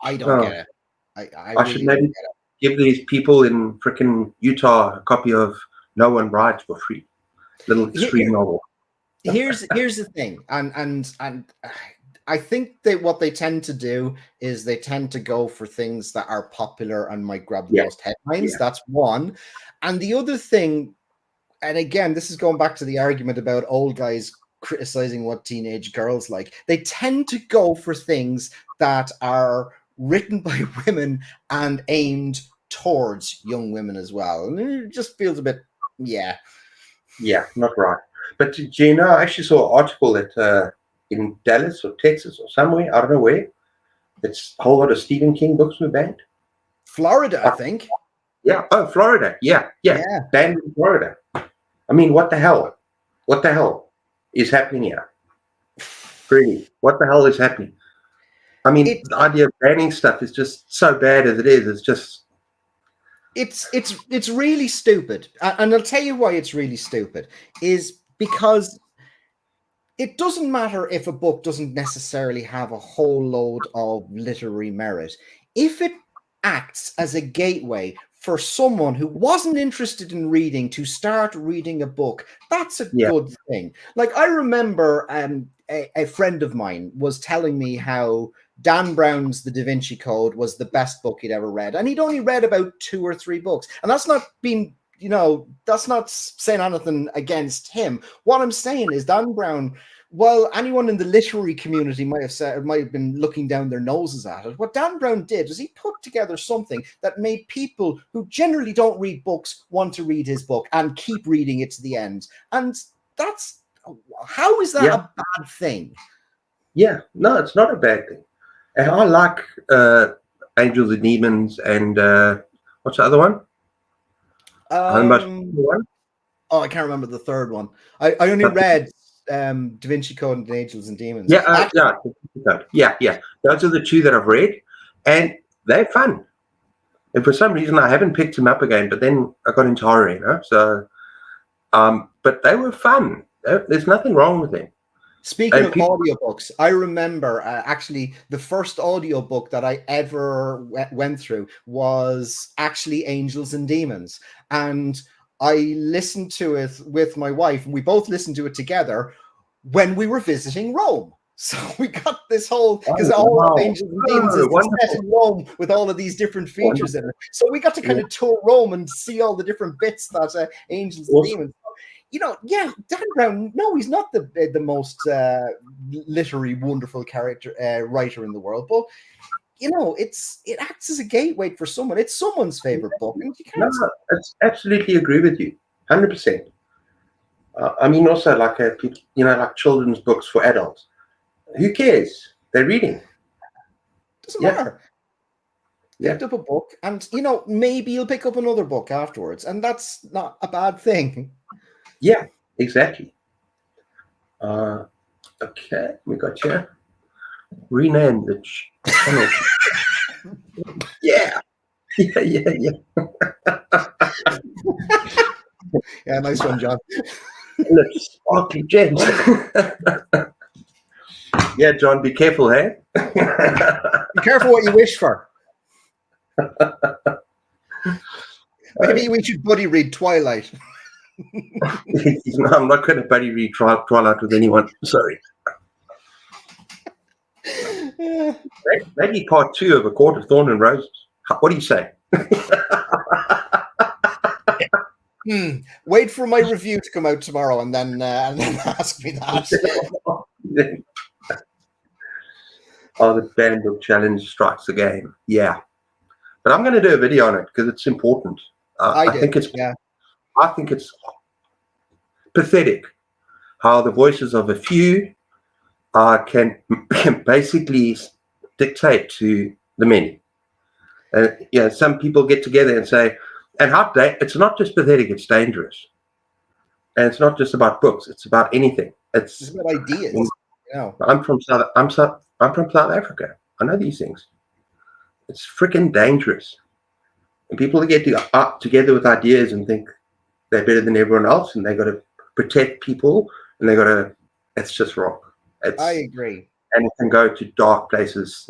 I don't get it. I really should maybe give these people in freaking Utah a copy of No One Rides for free. Little extreme novel. Here's the thing, and I think that what they tend to do is they tend to go for things that are popular and might grab the most headlines. Yeah. That's one. And the other thing, and again, this is going back to the argument about old guys criticizing what teenage girls like. They tend to go for things that are written by women and aimed towards young women as well. And it just feels a bit, yeah, not right. But do you know, I actually saw an article that in Dallas or Texas or somewhere, I don't know where, it's a whole lot of Stephen King books were banned. Florida, I think. Yeah. Oh, Florida. Yeah. Banned in Florida. I mean, what the hell? What the hell is happening here? Really, what the hell is happening? I mean, the idea of banning stuff is just so bad as it is. It's just... It's really stupid. And I'll tell you why it's really stupid. Is because it doesn't matter if a book doesn't necessarily have a whole load of literary merit. If it acts as a gateway for someone who wasn't interested in reading to start reading a book, that's a good thing. Like, I remember a friend of mine was telling me how Dan Brown's The Da Vinci Code was the best book he'd ever read. And he'd only read about 2 or 3 books. And that's not being... that's not saying anything against him. What I'm saying is Dan Brown, while anyone in the literary community might have been looking down their noses at it, what Dan Brown did was he put together something that made people who generally don't read books want to read his book and keep reading it to the end. And how is that a bad thing? Yeah, no, it's not a bad thing. And I like Angels and Demons and what's the other one? Oh, I can't remember the third one. I only read Da Vinci Code and Angels and Demons. Yeah. Those are the two that I've read, and they're fun. And for some reason, I haven't picked them up again. But then I got into horror, you know. So, but they were fun. There's nothing wrong with them. Speaking of audiobooks, I remember actually the first audiobook that I ever went through was actually Angels and Demons. And I listened to it with my wife, and we both listened to it together when we were visiting Rome. So we got this whole, because all of Angels and Demons is set in Rome with all of these different features in it. So we got to kind of tour Rome and see all the different bits that Angels and Demons. You know, yeah, Dan Brown. No, he's not the most literary, wonderful writer in the world. But you know, it acts as a gateway for someone. It's someone's favorite book, and you can't. No, I absolutely agree with you, 100%. I mean, also like like children's books for adults. Who cares? They're reading. Doesn't matter. Picked up a book, and you know, maybe you'll pick up another book afterwards, and that's not a bad thing. Yeah, exactly. Okay, we got you. Rename the channel. Yeah. Yeah. Yeah, nice one, John. Look, sparkly gems. Yeah, John, be careful, hey? Be careful what you wish for. Maybe we should buddy read Twilight. No, I'm not going to buddy read Twilight with anyone. Sorry. Maybe part 2 of A Court of Thorn and Roses. What do you say? Wait for my review to come out tomorrow, and then ask me that. Oh, the Banned Book Challenge strikes again. Yeah, but I'm going to do a video on it because it's important. I think it's pathetic how the voices of a few can basically dictate to the many. Some people get together and say, and it's not just pathetic, it's dangerous. And it's not just about books, it's about anything. It's about ideas. I'm from South Africa. I know these things. It's freaking dangerous. And people get together with ideas and think they're better than everyone else, and they got to protect people, and it's just wrong. I agree. And it can go to dark places.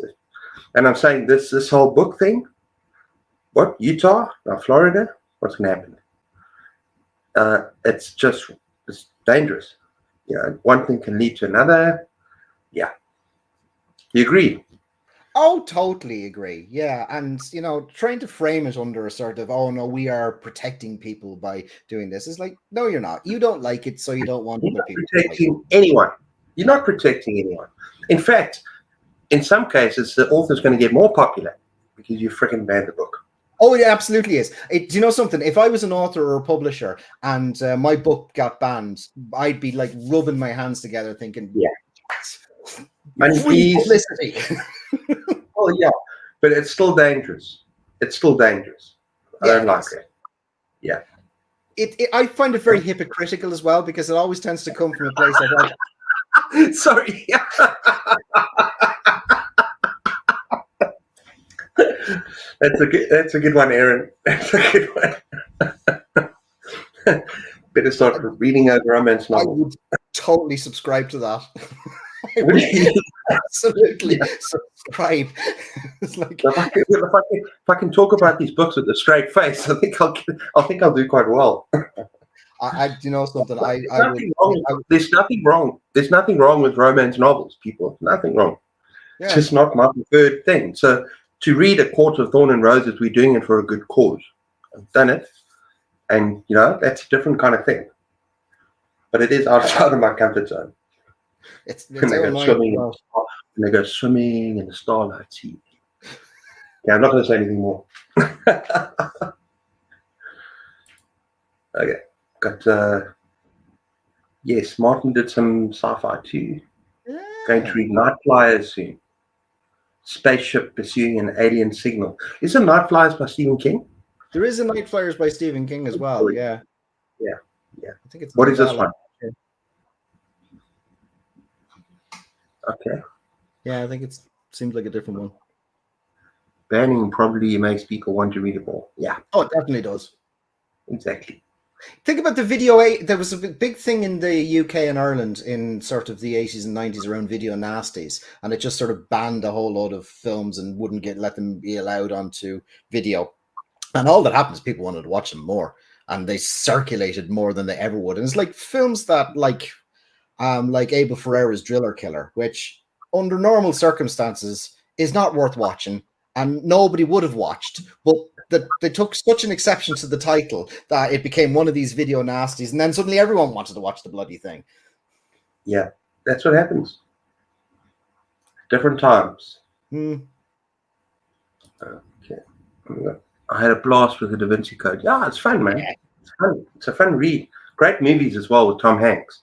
And I'm saying this whole book thing, what, Utah, Florida, what's going to happen? It's dangerous. One thing can lead to another. Yeah. You agree? Oh, totally agree. Yeah. And, trying to frame it under a sort of, oh, no, we are protecting people by doing this. It's like, no, you're not. You don't like it, so you don't want other people protecting anyone. You're not protecting anyone. In fact, in some cases, the author's going to get more popular because you freaking banned the book. Oh, it absolutely is. Do you know something? If I was an author or a publisher and my book got banned, I'd be like rubbing my hands together thinking, free publicity. Oh, yeah. But it's still dangerous. I don't like it. Yeah. I find it very hypocritical as well, because it always tends to come from a place of like, sorry. That's a good one, Aaron. That's a good one. Better start reading a romance novel. I would totally subscribe to that. I would absolutely subscribe. It's like, if I can talk about these books with a straight face, I think I'll do quite well. You know something? There's nothing wrong. There's nothing wrong with romance novels, people. Nothing wrong. Yeah. It's just not my preferred thing. So to read A Court of Thorn and Roses, we're doing it for a good cause. I've done it, and that's a different kind of thing. But it is outside of my comfort zone. And they go swimming in the starlight sea. Yeah, I'm not going to say anything more. Okay. Got yes, Martin did some sci-fi too. Yeah. Going to read Night Flyers soon. Spaceship pursuing an alien signal. Isn't Night Flyers by Stephen King? There is a Night Flyers by Stephen King as well. Yeah. I think it's. What is this one? Okay. Yeah, I think it's Seems like a different one. Banning probably makes people want to read it more. Yeah. Oh, it definitely does. Exactly. Think about the video. There was a big thing in the UK and Ireland in sort of the 80s and 90s around video nasties, and it just sort of banned a whole load of films and wouldn't let them be allowed onto video. And all that happened is people wanted to watch them more, and they circulated more than they ever would. And it's like films that like Abel Ferrara's Driller Killer, which under normal circumstances is not worth watching and nobody would have watched, but they took such an exception to the title that it became one of these video nasties, and then suddenly everyone wanted to watch the bloody thing. Yeah, that's what happens. Different times. Okay. I had a blast with the Da Vinci Code. Yeah, it's fun, man. Yeah. It's fun. It's a fun read. Great movies as well with Tom Hanks.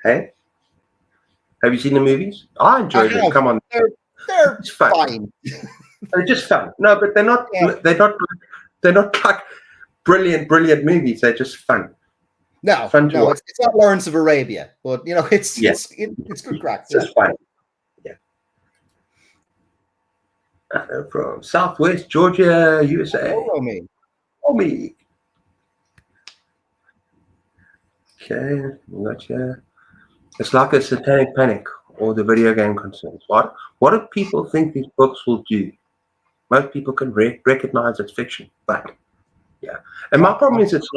Hey, have you seen the movies? I enjoyed them. Come on, they're fine. They're just fun. No, but they're not. Yeah. They're not like brilliant movies. They're just fun. No, fun to watch. It's not Lawrence of Arabia, but you know, it's good crack. It's just fun. Yeah. From Southwest Georgia, USA. Oh me. Okay, gotcha. It's like a satanic panic or the video game concerns. What do people think these books will do? Most people can recognize it's fiction, but yeah. And my problem is it's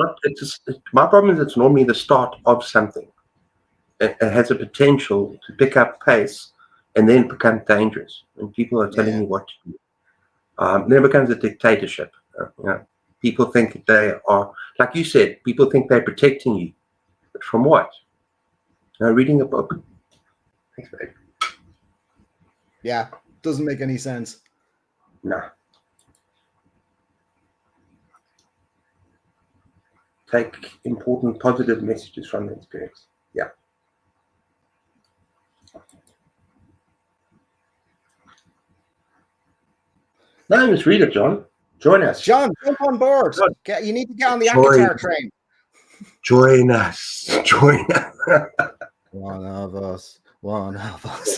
normally the start of something. It has a potential to pick up pace and then become dangerous. And people are telling you what to do. Then it becomes a dictatorship. People think they are, like you said, people think they're protecting you. But from what? Reading a book. Thanks, babe. Yeah, doesn't make any sense. No. Take important positive messages from the experience. Yeah. No, just read it, John. Join us. John, jump on board. You need to get on the Akatar train. Join us. Join us. One of us. One of us.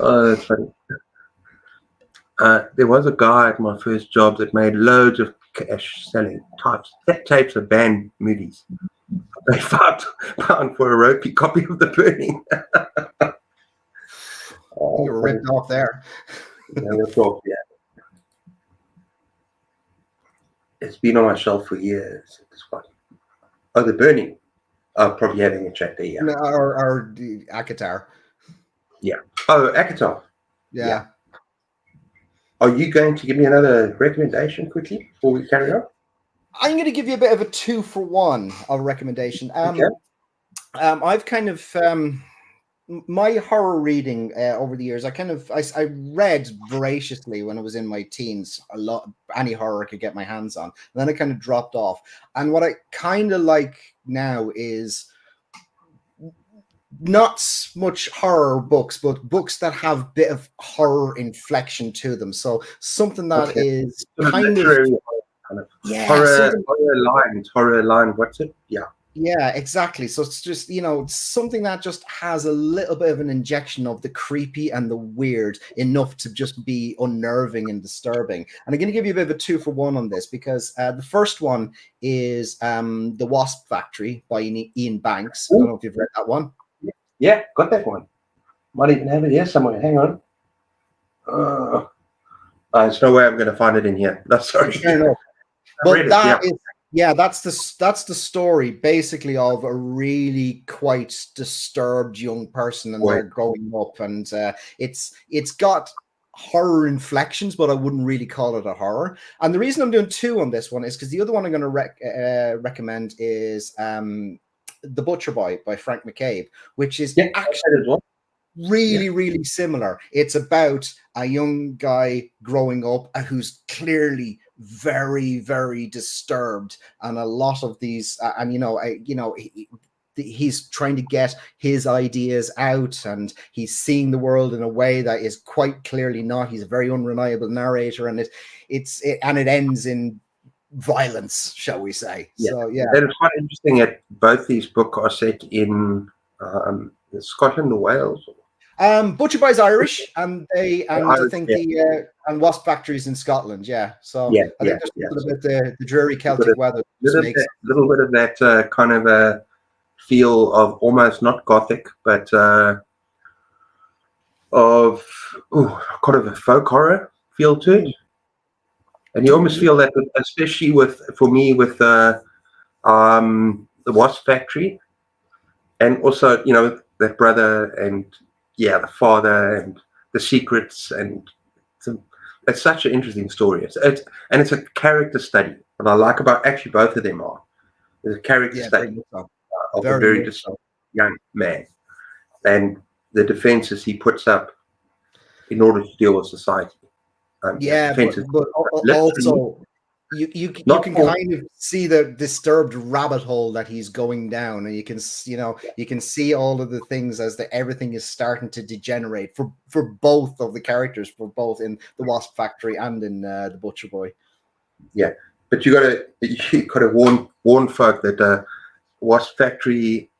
Oh, that's funny. There was a guy at my first job that made loads of cash selling tapes of banned movies. They £5 for a ropey copy of The Burning. You were ripped off there. Ripped off, yeah. It's been on my shelf for years. Oh, The Burning. I'm probably having a chat there, yeah. No, or the Akatar. Yeah. Oh, Akatar. Yeah. Are you going to give me another recommendation quickly before we carry on? I'm going to give you a bit of a 2-for-1 of recommendation. Okay. I've kind of my horror reading over the years. I read voraciously when I was in my teens. A lot, any horror I could get my hands on. And then I kind of dropped off. And what I kind of like now is not much horror books, but books that have a bit of horror inflection to them. So something that is kind of yeah, horror line. What's it? Yeah, exactly. So it's just, something that just has a little bit of an injection of the creepy and the weird enough to just be unnerving and disturbing. And I'm going to give you a bit of a 2-for-1 on this because the first one is The Wasp Factory by Ian Banks. I don't know if you've read that one. Yeah, got that one. Might even have it here somewhere. Hang on. There's no way I'm going to find it in here. No, sorry. But that's the story basically of a really quite disturbed young person, and they're growing up, and it's got horror inflections, but I wouldn't really call it a horror. And the reason I'm doing 2 on this one is because the other one I'm going to recommend is The Butcher Boy by Frank McCabe, which is actually really similar. It's about a young guy growing up who's clearly very, very disturbed, and a lot of these he's trying to get his ideas out, and he's seeing the world in a way that is quite clearly not. He's a very unreliable narrator, and it ends in violence, shall we say? Yeah. So yeah, And it's quite interesting that both these books are set in Scotland or Wales. Butcher Boy's Irish, and I Irish, think yeah, and Wasp Factory's in Scotland. Yeah, so yeah, I think yeah, there's yeah. something So about the dreary a Celtic weather that just makes little bit of that kind of a feel of almost not gothic, but of kind of a folk horror feel to it. And you almost feel that, especially for me, with the Wasp Factory, and also that brother and the father and the secrets, and it's such an interesting story. It's a character study. What I like about actually both of them are there's a character very study much so. of a Very very much distraught so. young man and the defenses he puts up in order to deal with society. Yeah, Defenses, but literally, also you not can for kind of see the disturbed rabbit hole that he's going down, and you can you can see all of the things as everything is starting to degenerate for both of the characters, for both in the Wasp Factory and in the Butcher Boy. yeah. But you gotta warn folk that Wasp Factory,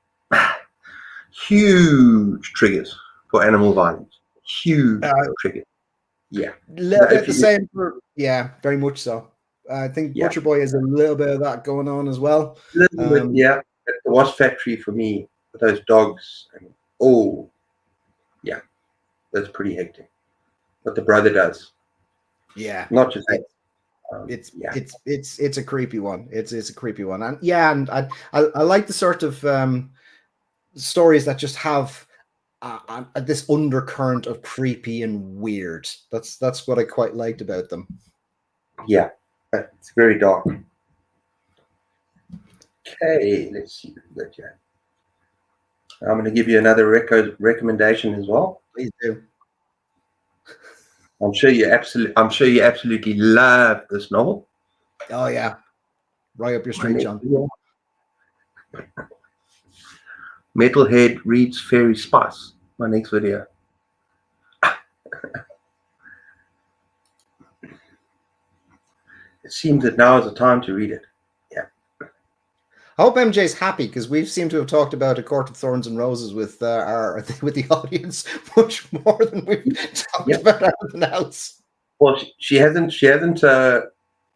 huge triggers for animal violence. Huge triggers. Yeah. Little bit If the you, same for very much so. I think yeah. Butcher Boy has a little bit of that going on as well. Little bit, yeah. But the Wasp Factory for me, with those dogs, and yeah, that's pretty hectic. What the brother does, Yeah, not just that. it's a creepy one. It's a creepy one, and and I like the sort of stories that just have this undercurrent of creepy and weird. That's what I quite liked about them. Yeah, it's very dark. Okay, let's see. I'm going to give you another recommendation as well. Please do. I'm sure you absolutely love this novel. Oh yeah, right up your street, John. Metalhead reads Fairy Spice. My next video. It seems that now is the time to read it. Yeah. I hope MJ's happy because we seem to have talked about A Court of Thorns and Roses with with the audience much more than we've talked about anything else. Well, she hasn't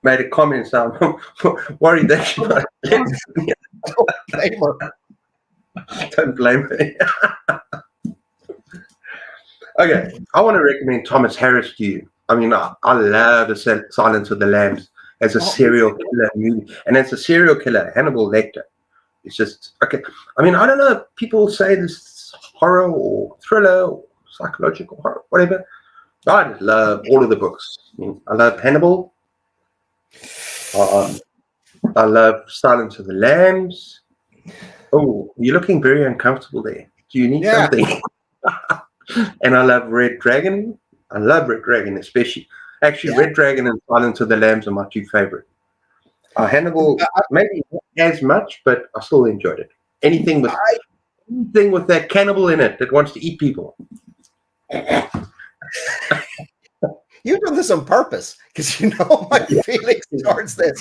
made a comment, so I'm worried that she might. Don't blame her. Don't blame me. Okay, I want to recommend Thomas Harris to you. I mean, I love the Silence of the Lambs as a serial killer movie, and as a serial killer, Hannibal Lecter. It's just okay. I mean, I don't know. People say this horror or thriller or psychological horror, whatever. I just love all of the books. I mean, I love Hannibal. I love Silence of the Lambs. Oh, you're looking very uncomfortable there. Do you need something? And I love Red Dragon. I love Red Dragon, especially. Actually, Red Dragon and Silence of the Lambs are my two favorite. Hannibal, maybe not as much, but I still enjoyed it. Anything with that cannibal in it that wants to eat people. You've done this on purpose because you know my feelings towards this.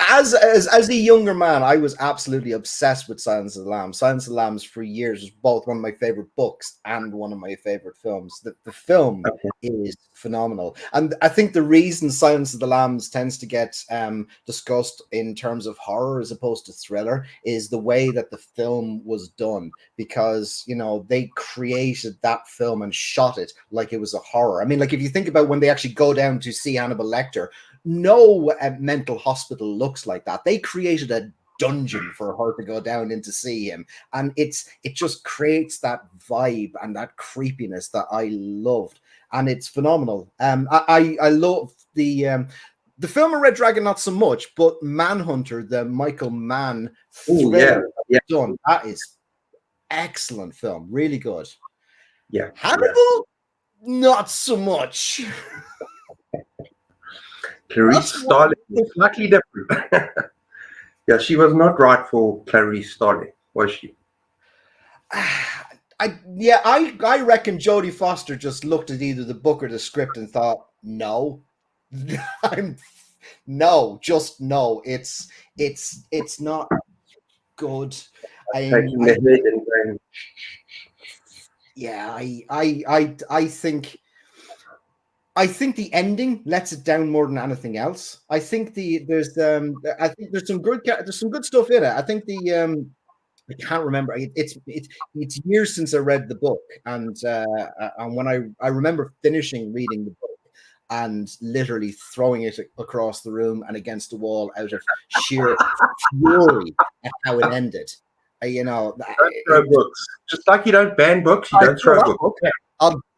As a younger man, I was absolutely obsessed with Silence of the Lambs. Silence of the Lambs for years was both one of my favorite books and one of my favorite films. The film is phenomenal, and I think the reason Silence of the Lambs tends to get discussed in terms of horror as opposed to thriller is the way that the film was done. Because they created that film and shot it like it was a horror. I mean, like if you think about when they actually go down to see Hannibal Lecter. No mental hospital looks like that. They created a dungeon for her to go down in to see him, and it just creates that vibe and that creepiness that I loved, and it's phenomenal. I love the film of Red Dragon not so much, but Manhunter, the Michael Mann thriller done. That is excellent film, really good. Yeah, Hannibal, not so much. Clarice Starling is slightly different. Yeah, she was not right for Clarice Starling, was she? I reckon Jodie Foster just looked at either the book or the script and thought, no, No, just no. It's not good. Taking the head and going. Yeah, I think the ending lets it down more than anything else. I think there's some good stuff in it. I think I can't remember. It's years since I read the book, and when I remember finishing reading the book and literally throwing it across the room and against the wall out of sheer fury at how it ended. You know, Don't throw books. Just like you don't ban books, you don't throw books. Okay.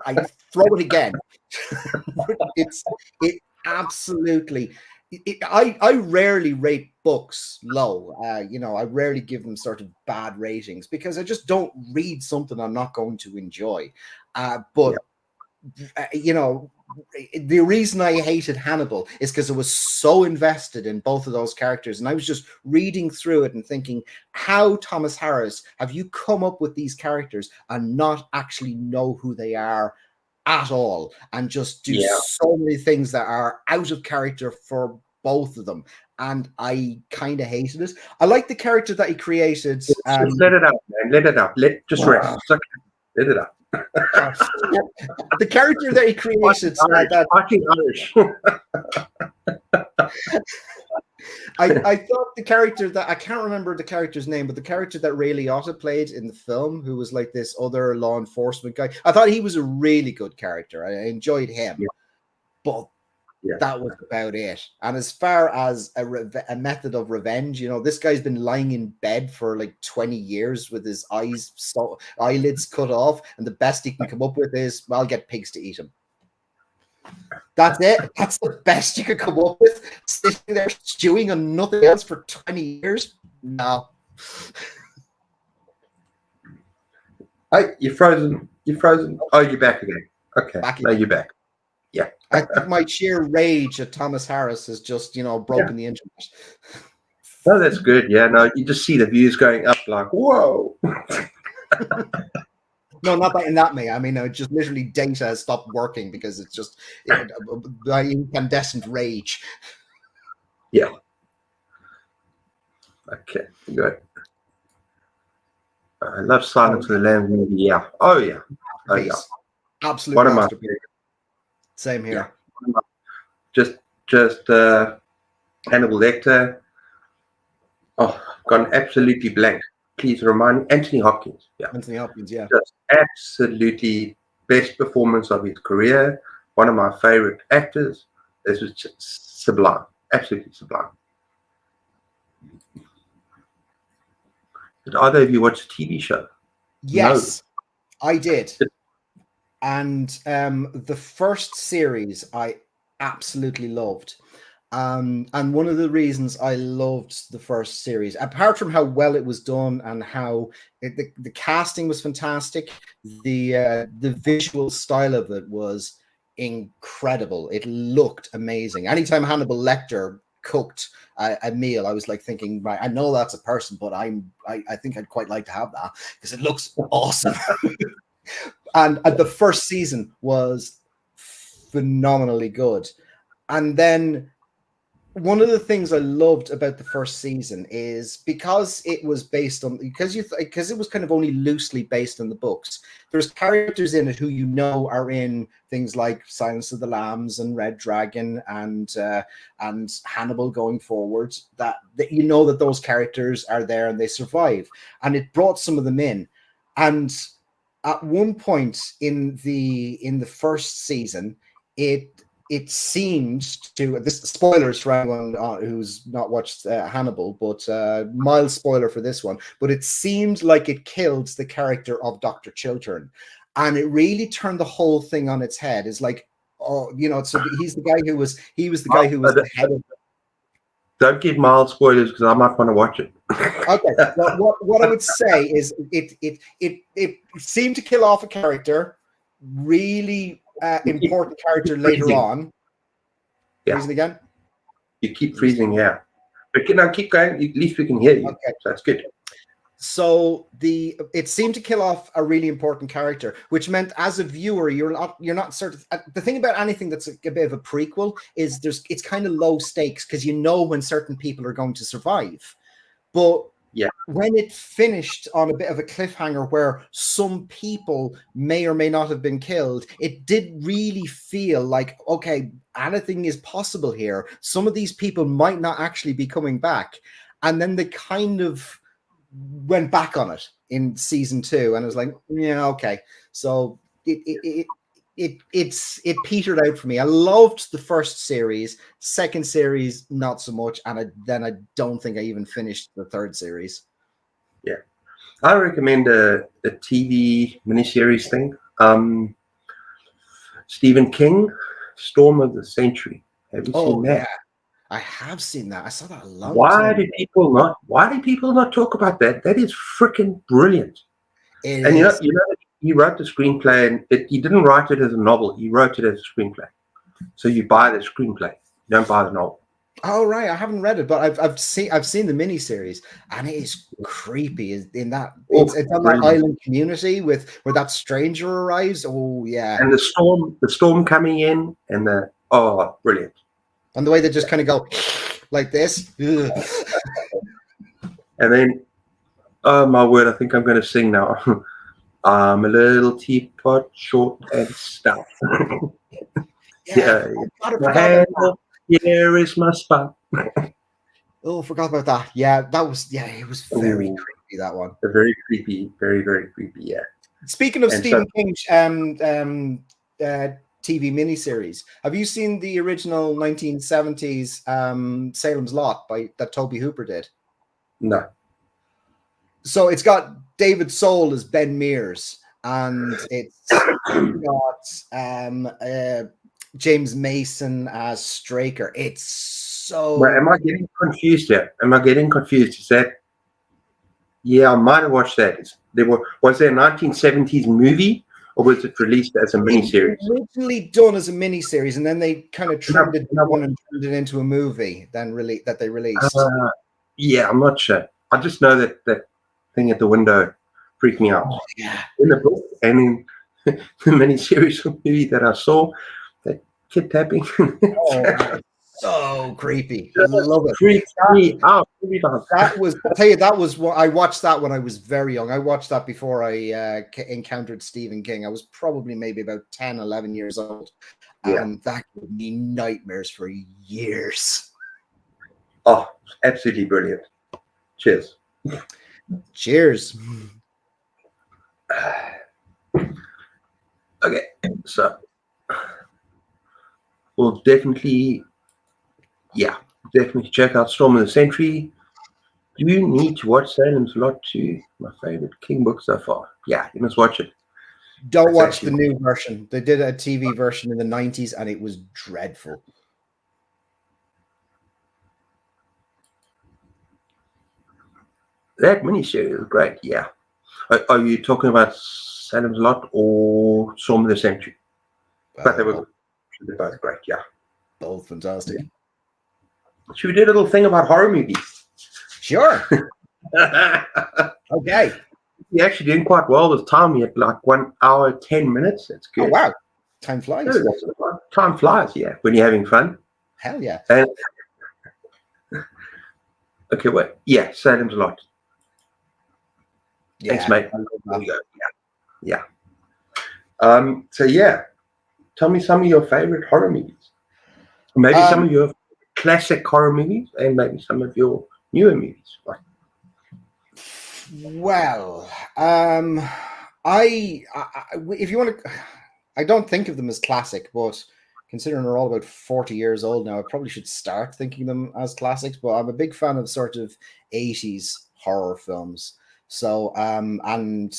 I throw it again. It absolutely. I rarely rate books low. I rarely give them sort of bad ratings because I just don't read something I'm not going to enjoy. But the reason I hated Hannibal is because I was so invested in both of those characters, and I was just reading through it and thinking, how, Thomas Harris, have you come up with these characters and not actually know who they are at all, and just do so many things that are out of character for both of them? And I kind of hated it. I like the character that he created. Just let it up, man. Let it up. Just rest. It's okay. Let it up. The character that he created, I thought the character that I can't remember the character's name, but the character that Ray Liotta played in the film, who was like this other law enforcement guy, I thought he was a really good character. I enjoyed him, but that was about it. And as far as a method of revenge, this guy's been lying in bed for like 20 years with his eyelids cut off, and the best he can come up with is, well, I'll get pigs to eat him. That's it. That's the best you could come up with. Sitting there stewing on nothing else for 20 years? No. Hey, you're frozen. You're frozen. Oh, you're back again. Okay. Now you're back. Yeah. I think my sheer rage at Thomas Harris has just, broken the internet. No, that's good. Yeah, no, you just see the views going up like, whoa. No, not that in that way. I mean, just literally data has stopped working because it's just incandescent rage. Yeah. Okay, good. I love Silence of the Lambs. Yeah. Oh, yeah. Oh, yeah. Absolute What am I? Same here. Yeah. Just Hannibal Lecter. Oh, gone absolutely blank. Please remind me. Anthony Hopkins. Yeah. Anthony Hopkins, yeah. Just absolutely best performance of his career. One of my favorite actors. This was just sublime. Absolutely sublime. Did either of you watch the TV show? Yes, no. I did. And the first series I absolutely loved. And one of the reasons I loved the first series, apart from how well it was done and how the casting was fantastic, the visual style of it was incredible. It looked amazing. Anytime Hannibal Lecter cooked a meal, I was like thinking, right, I know that's a person, but I think I'd quite like to have that because it looks awesome. And the first season was phenomenally good. And then one of the things I loved about the first season is because it was based on, because it was kind of only loosely based on the books, there's characters in it who are in things like Silence of the Lambs and Red Dragon and Hannibal going forward, that that those characters are there and they survive. And it brought some of them in. And at one point in the first season, it seemed to, this spoilers for anyone who's not watched Hannibal, but mild spoiler for this one, but it seemed like it killed the character of Dr. Chiltern, and it really turned the whole thing on its head. It's like, so he's the guy who was the head of. Don't give mild spoilers because I might want to watch it. Okay, well, what I would say is it seemed to kill off a character, really important character later on. Yeah. Freezing again? You keep freezing, yeah. But keep going. At least we can hear you. Okay. So that's good. So it seemed to kill off a really important character, which meant as a viewer, you're not sort of the thing about anything that's a bit of a prequel is it's kind of low stakes because you know when certain people are going to survive. But when it finished on a bit of a cliffhanger where some people may or may not have been killed, it did really feel like, okay, anything is possible here. Some of these people might not actually be coming back. And then they kind of went back on it in season 2, and it was like, yeah, okay. So it petered out for me. I loved the first series, second series not so much, and then I don't think I even finished the third series. Yeah, I recommend a TV miniseries thing. Stephen King, Storm of the Century. Have you seen that? Yeah. I have seen that. I saw that a long time Why ago. Why do people not talk about that? That is freaking brilliant. It and is. you know, he wrote the screenplay, and he didn't write it as a novel. He wrote it as a screenplay. So you buy the screenplay, you don't buy the novel. Oh right, I haven't read it, but I've seen the miniseries, and it is creepy. In that it's on that island community where that stranger arrives. Oh yeah, and the storm coming in, and brilliant. And the way they just kind of go like this. And then, oh my word, I think I'm going to sing now. I'm a little teapot, short and stout. Yeah. Here is my spot. Oh, forgot about that. Yeah, it was very creepy, that one. Very creepy, very, very creepy, yeah. Speaking of Stephen King's TV miniseries, have you seen the original 1970s Salem's Lot that Toby Hooper did? No. So it's got David Soul as Ben Mears, and it's got James Mason as Straker. It's so. Well, am I getting confused here? Is that? Yeah, I might have watched that. Was there a 1970s movie, or was it released as a miniseries? Originally done as a miniseries, and then they kind of trimmed it down and turned it into a movie. That they released. Yeah, I'm not sure. I just know that thing at the window freaked me out. Oh, yeah. In the book and in the miniseries movie that I saw, that kid tapping. So creepy. I love it. Freaks me out. I'll tell you, that was what I watched that when I was very young. I watched that before I encountered Stephen King. I was probably maybe about 10, 11 years old. And that gave me nightmares for years. Oh, absolutely brilliant. Cheers. Cheers. Okay, so we'll definitely check out Storm of the Century. Do you need to watch Salem's Lot 2? My favorite King book so far. Yeah, you must watch it. Don't watch the new version. They did a TV version in the 90s, and it was dreadful. That miniseries is great, yeah. Are you talking about Salem's Lot or Storm of the Century? But they're both great, yeah. Both fantastic. Should we do a little thing about horror movies? Sure. Okay. You're actually doing quite well this time. You had like 1 hour, 10 minutes. That's good. Oh, wow. Time flies. Time flies, yeah, when you're having fun. Hell yeah. And, okay, wait. Yeah, Salem's Lot. Yeah, thanks, mate. There you go. Yeah. So, yeah, tell me some of your favorite horror movies. Maybe some of your classic horror movies, and maybe some of your newer movies. Right? Well, if you want to, I don't think of them as classic, but considering they're all about 40 years old now, I probably should start thinking them as classics. But I'm a big fan of sort of 80s horror films. So, and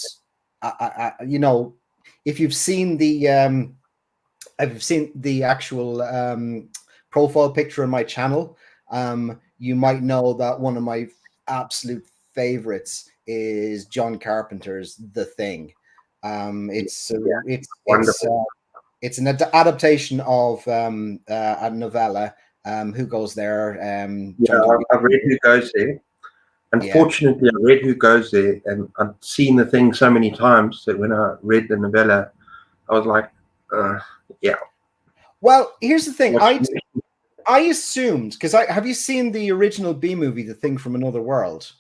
you know, if you've seen I've seen the actual profile picture on my channel, you might know that one of my absolute favorites is John Carpenter's The Thing. It's an adaptation of a novella. Who Goes There? I've read Who Goes There, Unfortunately, I read Who Goes There, and I've seen the thing so many times that when I read the novella, I was like, yeah. Well, here's the thing. I assumed, because have you seen the original B movie, The Thing from Another World,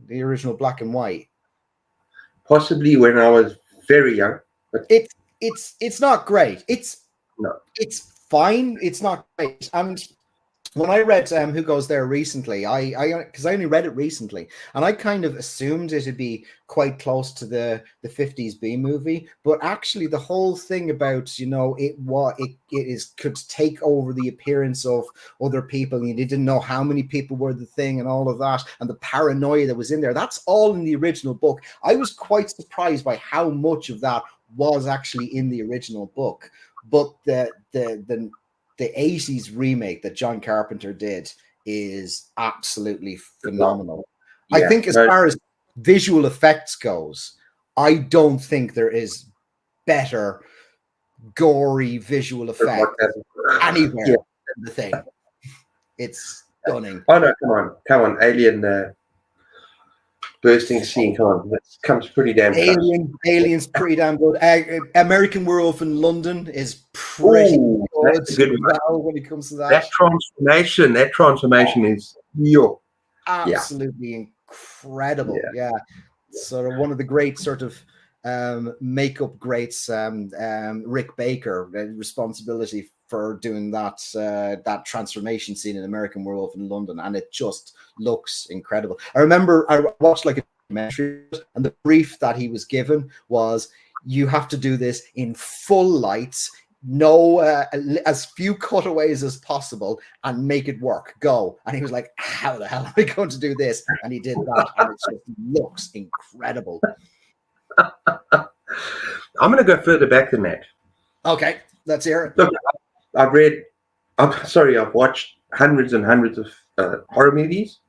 the original black and white? Possibly when I was very young, but it's not great. It's fine. It's not great. And when I read Who Goes There recently, because I only read it recently, and I kind of assumed it'd be quite close to the 50s B movie, but actually the whole thing about it could take over the appearance of other people, and you didn't know how many people were the thing and all of that, and the paranoia that was in there. That's all in the original book. I was quite surprised by how much of that was actually in the original book, but the 80s remake that John Carpenter did is absolutely phenomenal. Yeah, I think as far as visual effects goes, I don't think there is better gory visual effect anywhere than The Thing. It's stunning. Oh no, come on, Alien bursting scene, come on, that comes pretty damn close. Alien's pretty damn good. American Werewolf in London is pretty good when it comes to that. That transformation is absolutely incredible. Yeah. Sort of one of the great sort of makeup greats, Rick Baker, responsibility for doing that transformation scene in American Werewolf in London, and it just looks incredible. I remember I watched like a documentary, and the brief that he was given was, you have to do this in full lights, no as few cutaways as possible, and make it work. Go. And he was like, how the hell am I going to do this? And he did that, and it just looks incredible. I'm going to go further back than that. Okay, let's hear it. Look, I've watched hundreds and hundreds of horror movies,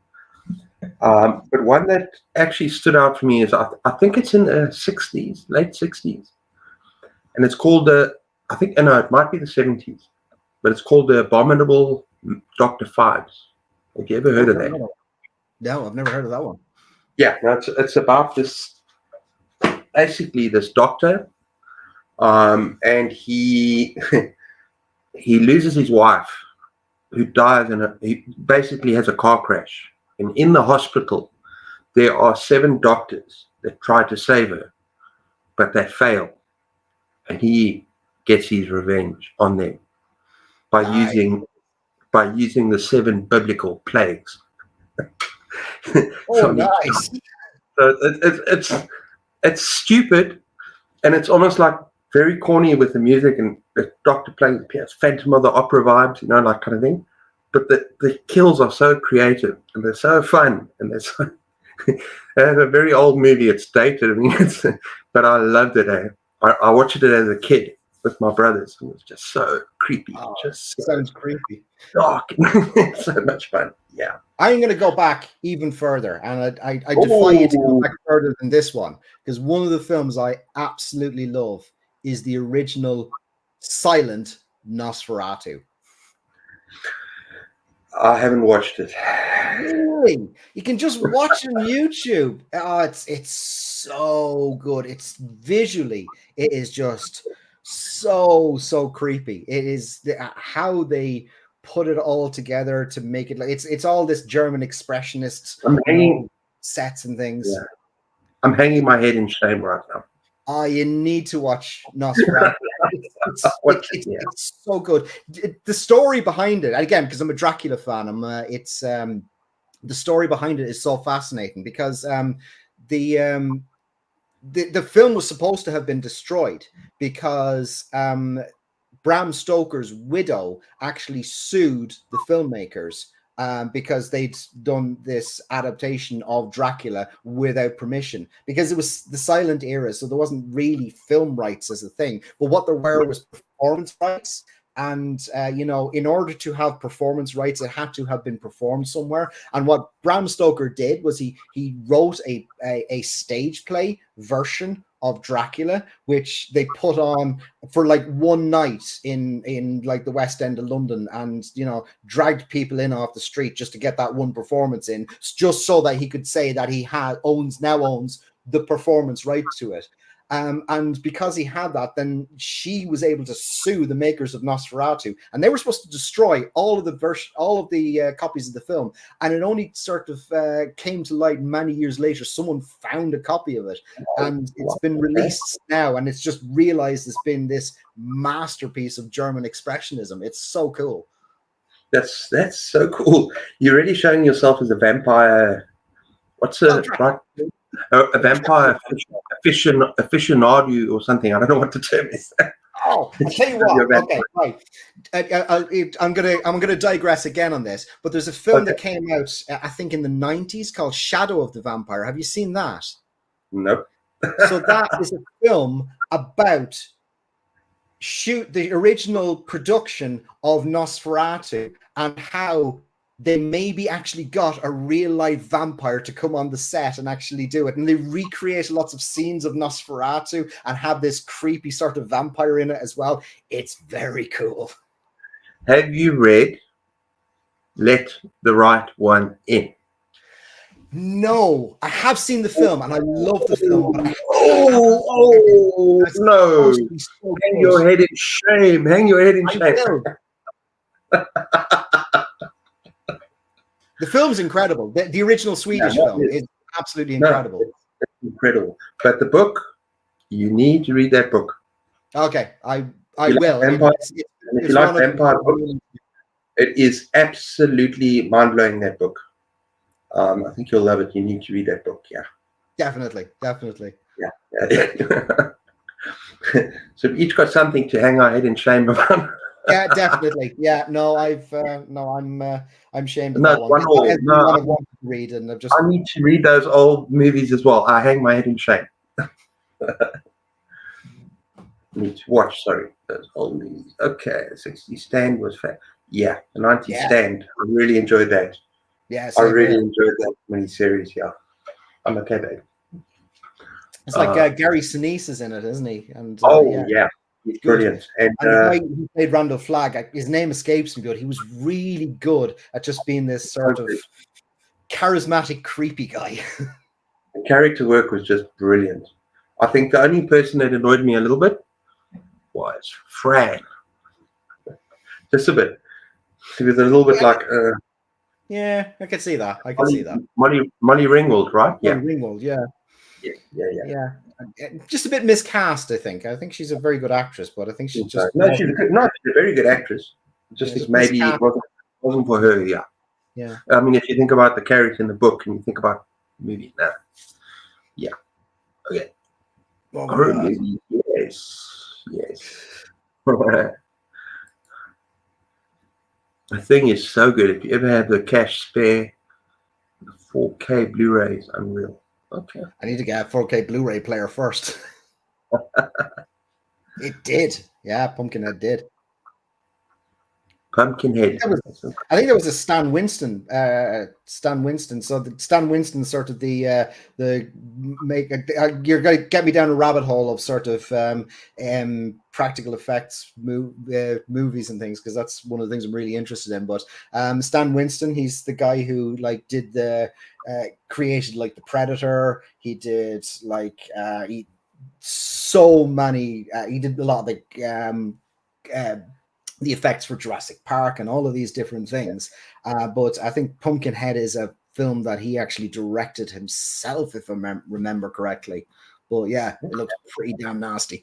but one that actually stood out for me is I think it's in the 60s, late 60s, and it's called it might be the 70s, but it's called The Abominable Dr. Phibes. Have you ever heard of that? No, I've never heard of that one. Yeah, no, it's about this doctor, and he he loses his wife, who dies he basically has a car crash, and in the hospital there are 7 doctors that try to save her, but they fail, and he gets his revenge on them by using the 7 biblical plagues. Nice. So it's stupid, and it's almost like very corny with the music, and the doctor playing the piano, Phantom of the Opera vibes, like kind of thing. But the kills are so creative, and they're so fun, and they're so it's a very old movie. It's dated. I mean, but I loved it. I watched it as a kid with my brothers, and it was just so creepy. Sounds creepy. Dark. So much fun. Yeah. I'm going to go back even further, and I defy you to go back further than this one, because one of the films I absolutely love is the original silent Nosferatu. I haven't watched it. Really? You can just watch it on YouTube. Oh, it's so good. It's visually, it is just so creepy. It is how they put it all together to make it like it's all this German expressionist sets and things. Yeah. I'm hanging my head in shame right now. Oh, you need to watch Nosferatu. It's so good. The story behind it, again, because I'm a Dracula fan, the story behind it is so fascinating, because the film was supposed to have been destroyed because Bram Stoker's widow actually sued the filmmakers because they'd done this adaptation of Dracula without permission, because it was the silent era, so there wasn't really film rights as a thing. But what there were was performance rights. And, in order to have performance rights, it had to have been performed somewhere. And what Bram Stoker did was he wrote a stage play version of Dracula, which they put on for like one night in like the West End of London, and dragged people in off the street just to get that one performance in, just so that he could say that he owns the performance right to it. And because he had that, then she was able to sue the makers of Nosferatu, and they were supposed to destroy all of the copies of the film. And it only sort of came to light many years later. Someone found a copy of it, and it's been released now, and it's just realized it's been this masterpiece of German expressionism. It's so cool. That's so cool. You're really showing yourself as a vampire. What's a vampire aficionado or something? I don't know what the term is. Oh, I'll tell you what. Okay, right. I'm gonna digress again on this, but there's a film that came out, I think, in the 90s called Shadow of the Vampire. Have you seen that? Nope. So that is a film about the original production of Nosferatu and how they maybe actually got a real life vampire to come on the set and actually do it. And they recreate lots of scenes of Nosferatu and have this creepy sort of vampire in it as well. It's very cool. Have you read Let the Right One In? No, I have seen the film and I love the film. But No. Hang your head in shame. Hang your head in shame. The film's incredible. The original Swedish film is absolutely incredible. It's incredible. But the book, you need to read that book. Okay, I will. If you like vampire books, it is absolutely mind-blowing, that book. I think you'll love it. You need to read that book, yeah. Definitely. Yeah. So we've each got something to hang our head in shame about. Yeah, definitely. Yeah, no, I'm ashamed of that one. One more. No, I want to read, and I need to read those old movies as well. I hang my head in shame. Need to watch, those old movies. Okay, the 60s Stand was fair. Yeah, the 90s Stand. I really enjoyed that. Yeah, I really enjoyed that miniseries. Yeah, I'm okay, babe. It's like Gary Sinise is in it, isn't he? And yeah. He's brilliant. And the guy who played Randall Flagg, his name escapes me, but he was really good at just being this sort of charismatic, creepy guy. The character work was just brilliant. I think the only person that annoyed me a little bit was Fran. Just a bit. She was a little bit like... yeah, I can see that. I can see that. Molly Ringwald, right? Yeah. Ringwald, yeah. Yeah. Just a bit miscast, I think. I think she's a very good actress, but I think she's just... No, she's a very good actress. Just maybe it wasn't for her, yeah. Yeah. I mean, if you think about the character in the book and you think about the movie now. Yeah. Okay. Horror movie, yes. The thing is so good. If you ever have the cash spare, the 4K Blu-ray is unreal. Okay. I need to get a 4K Blu-ray player first. It did. Yeah, Pumpkinhead did. Pumpkinhead. I think there was a Stan Winston. So the Stan Winston sort of the you're going to get me down a rabbit hole of sort of practical effects movies and things, because that's one of the things I'm really interested in. But Stan Winston, he's the guy who did the created the Predator. He did he did a lot of the effects for Jurassic Park and all of these different things. But I think Pumpkinhead is a film that he actually directed himself, if I remember correctly. But yeah, it looks pretty damn nasty.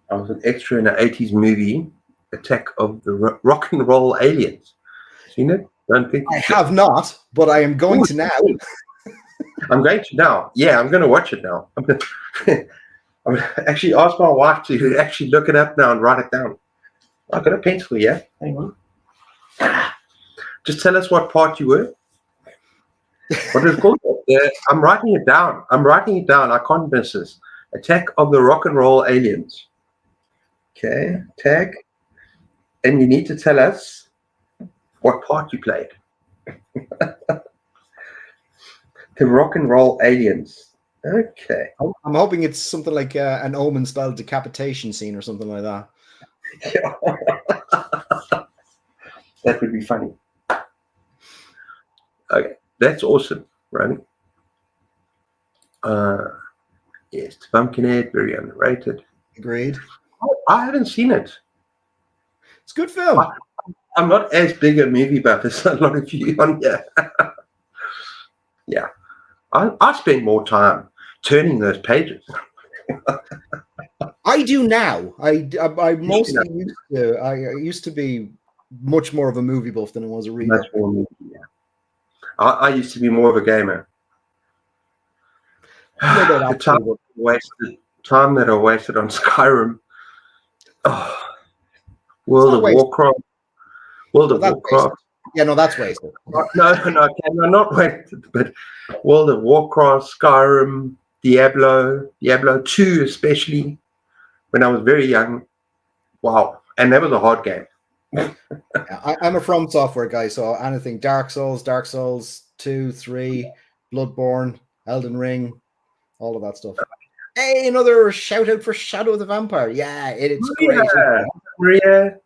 I was an extra in an 80s movie, Attack of the Rock and Roll Aliens. Seen it? Don't think I have not, but I am going to now. I'm going to now. Yeah, I'm going to watch it now. I'm going to actually ask my wife to actually look it up now and write it down. I've got a pencil, yeah? Hang on. Just tell us what part you were. What is it called? I'm writing it down. I can't miss this. Attack of the Rock and Roll Aliens. Okay, tag. And you need to tell us what part you played. The Rock and Roll Aliens. Okay. I'm hoping it's something like an Omen-style decapitation scene or something like that. That would be funny. Okay, that's awesome, right? Yes, Pumpkinhead, very underrated. Agreed. I haven't seen it. It's a good film. I'm not as big a movie buff as a lot of you on here. Yeah, I spend more time turning those pages. I do now. I mostly used to. I used to be much more of a movie buff than I was a reader. Much more movie, yeah. I used to be more of a gamer. The time that I wasted on Skyrim. Oh, World of Warcraft. Yeah, no, that's wasted. No, not wasted, but World of Warcraft, Skyrim, Diablo 2 especially, when I was very young. Wow. And that was a hard game. I'm a From Software guy, so anything Dark Souls 2, 3, Bloodborne, Elden Ring, all of that stuff. Hey, another shout out for Shadow of the Vampire. Yeah, it's great. Maria.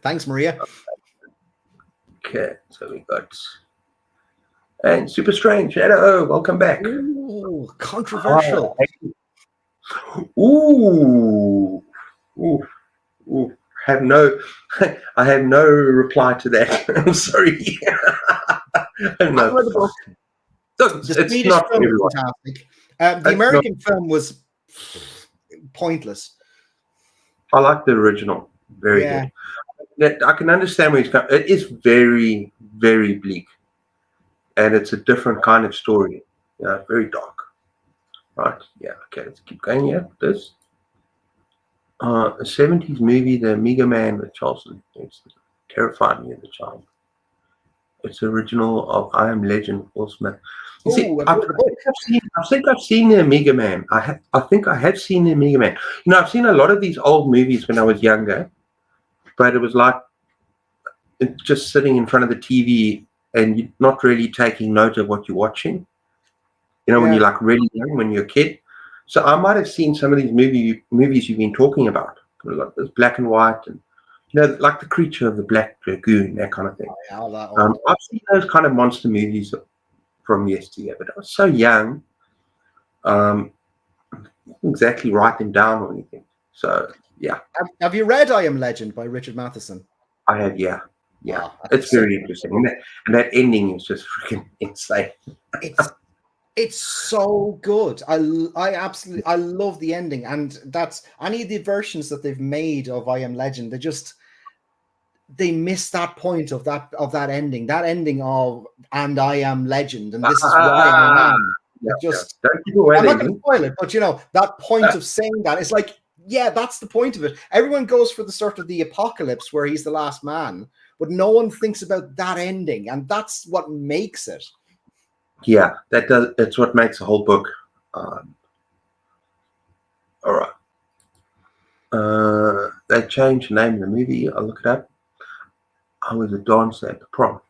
Thanks, Maria. Okay, so we got and Super Strange. Hello, welcome back. Ooh, controversial. Ooh. I have no reply to that. I'm sorry. It's not everyone. Fantastic. The American film was pointless. I like the original. Very good. I can understand where he's coming. It is very, very bleak. And it's a different kind of story. Yeah, very dark. Right. Yeah. Okay. Let's keep going here. This. A 70s movie, The Mega Man with Charleston. It's terrified me as a child. It's original of I Am Legend, Will Smith. You see, I think I've seen the Mega Man. I think I have seen the Mega Man. You know, I've seen a lot of these old movies when I was younger, but it was like just sitting in front of the TV and you're not really taking note of what you're watching. You know, when you're like really young, when you're a kid. So I might have seen some of these movies you've been talking about, like this black and white, and you know, like The Creature of the Black Lagoon, that kind of thing. I've seen those kind of monster movies from yesteryear, but I was so young. I didn't exactly write them down or anything. So yeah. Have you read I Am Legend by Richard Matheson? I have, yeah. It's very interesting, and that ending is just freaking insane. It's so good. I absolutely love the ending, and that's any of the versions that they've made of I Am Legend. They miss that point of that ending. That ending of and I am legend, and this is why I am. I'm not going to spoil it, but you know that point of saying that it's like, yeah, that's the point of it. Everyone goes for the sort of the apocalypse where he's the last man, but no one thinks about that ending, and that's what makes it. Yeah, that's what makes the whole book. All right. They changed the name of the movie. I'll look it up. I was a dancer at the prom.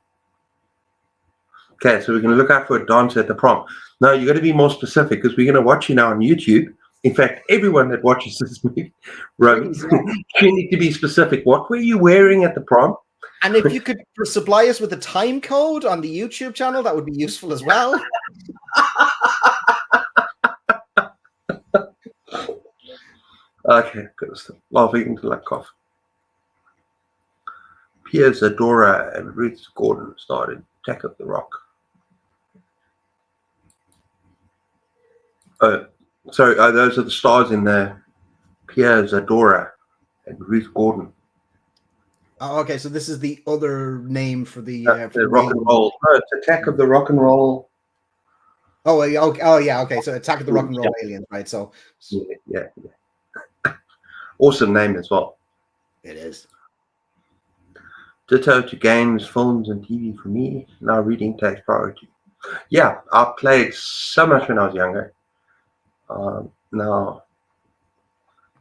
Okay, so we're going to look out for a dancer at the prom. No, you got to be more specific because we're going to watch you now on YouTube. In fact, everyone that watches this movie, Romy, you need to be specific. What were you wearing at the prom? And if you could supply us with a time code on the YouTube channel, that would be useful as well. Okay, good stuff. Laughing until I cough. Pierre Zadora and Ruth Gordon started Attack of the Rock. Sorry, those are the stars in the Pierre Zadora and Ruth Gordon. Oh, okay, so this is the other name for the rock and roll. No, it's Attack of the Rock and Roll. Oh, yeah, okay. So Attack of the Rock and Roll Aliens, right? So yeah. Awesome name as well. It is. Ditto to games, films, and TV for me. Now reading takes priority. Yeah, I played so much when I was younger. Now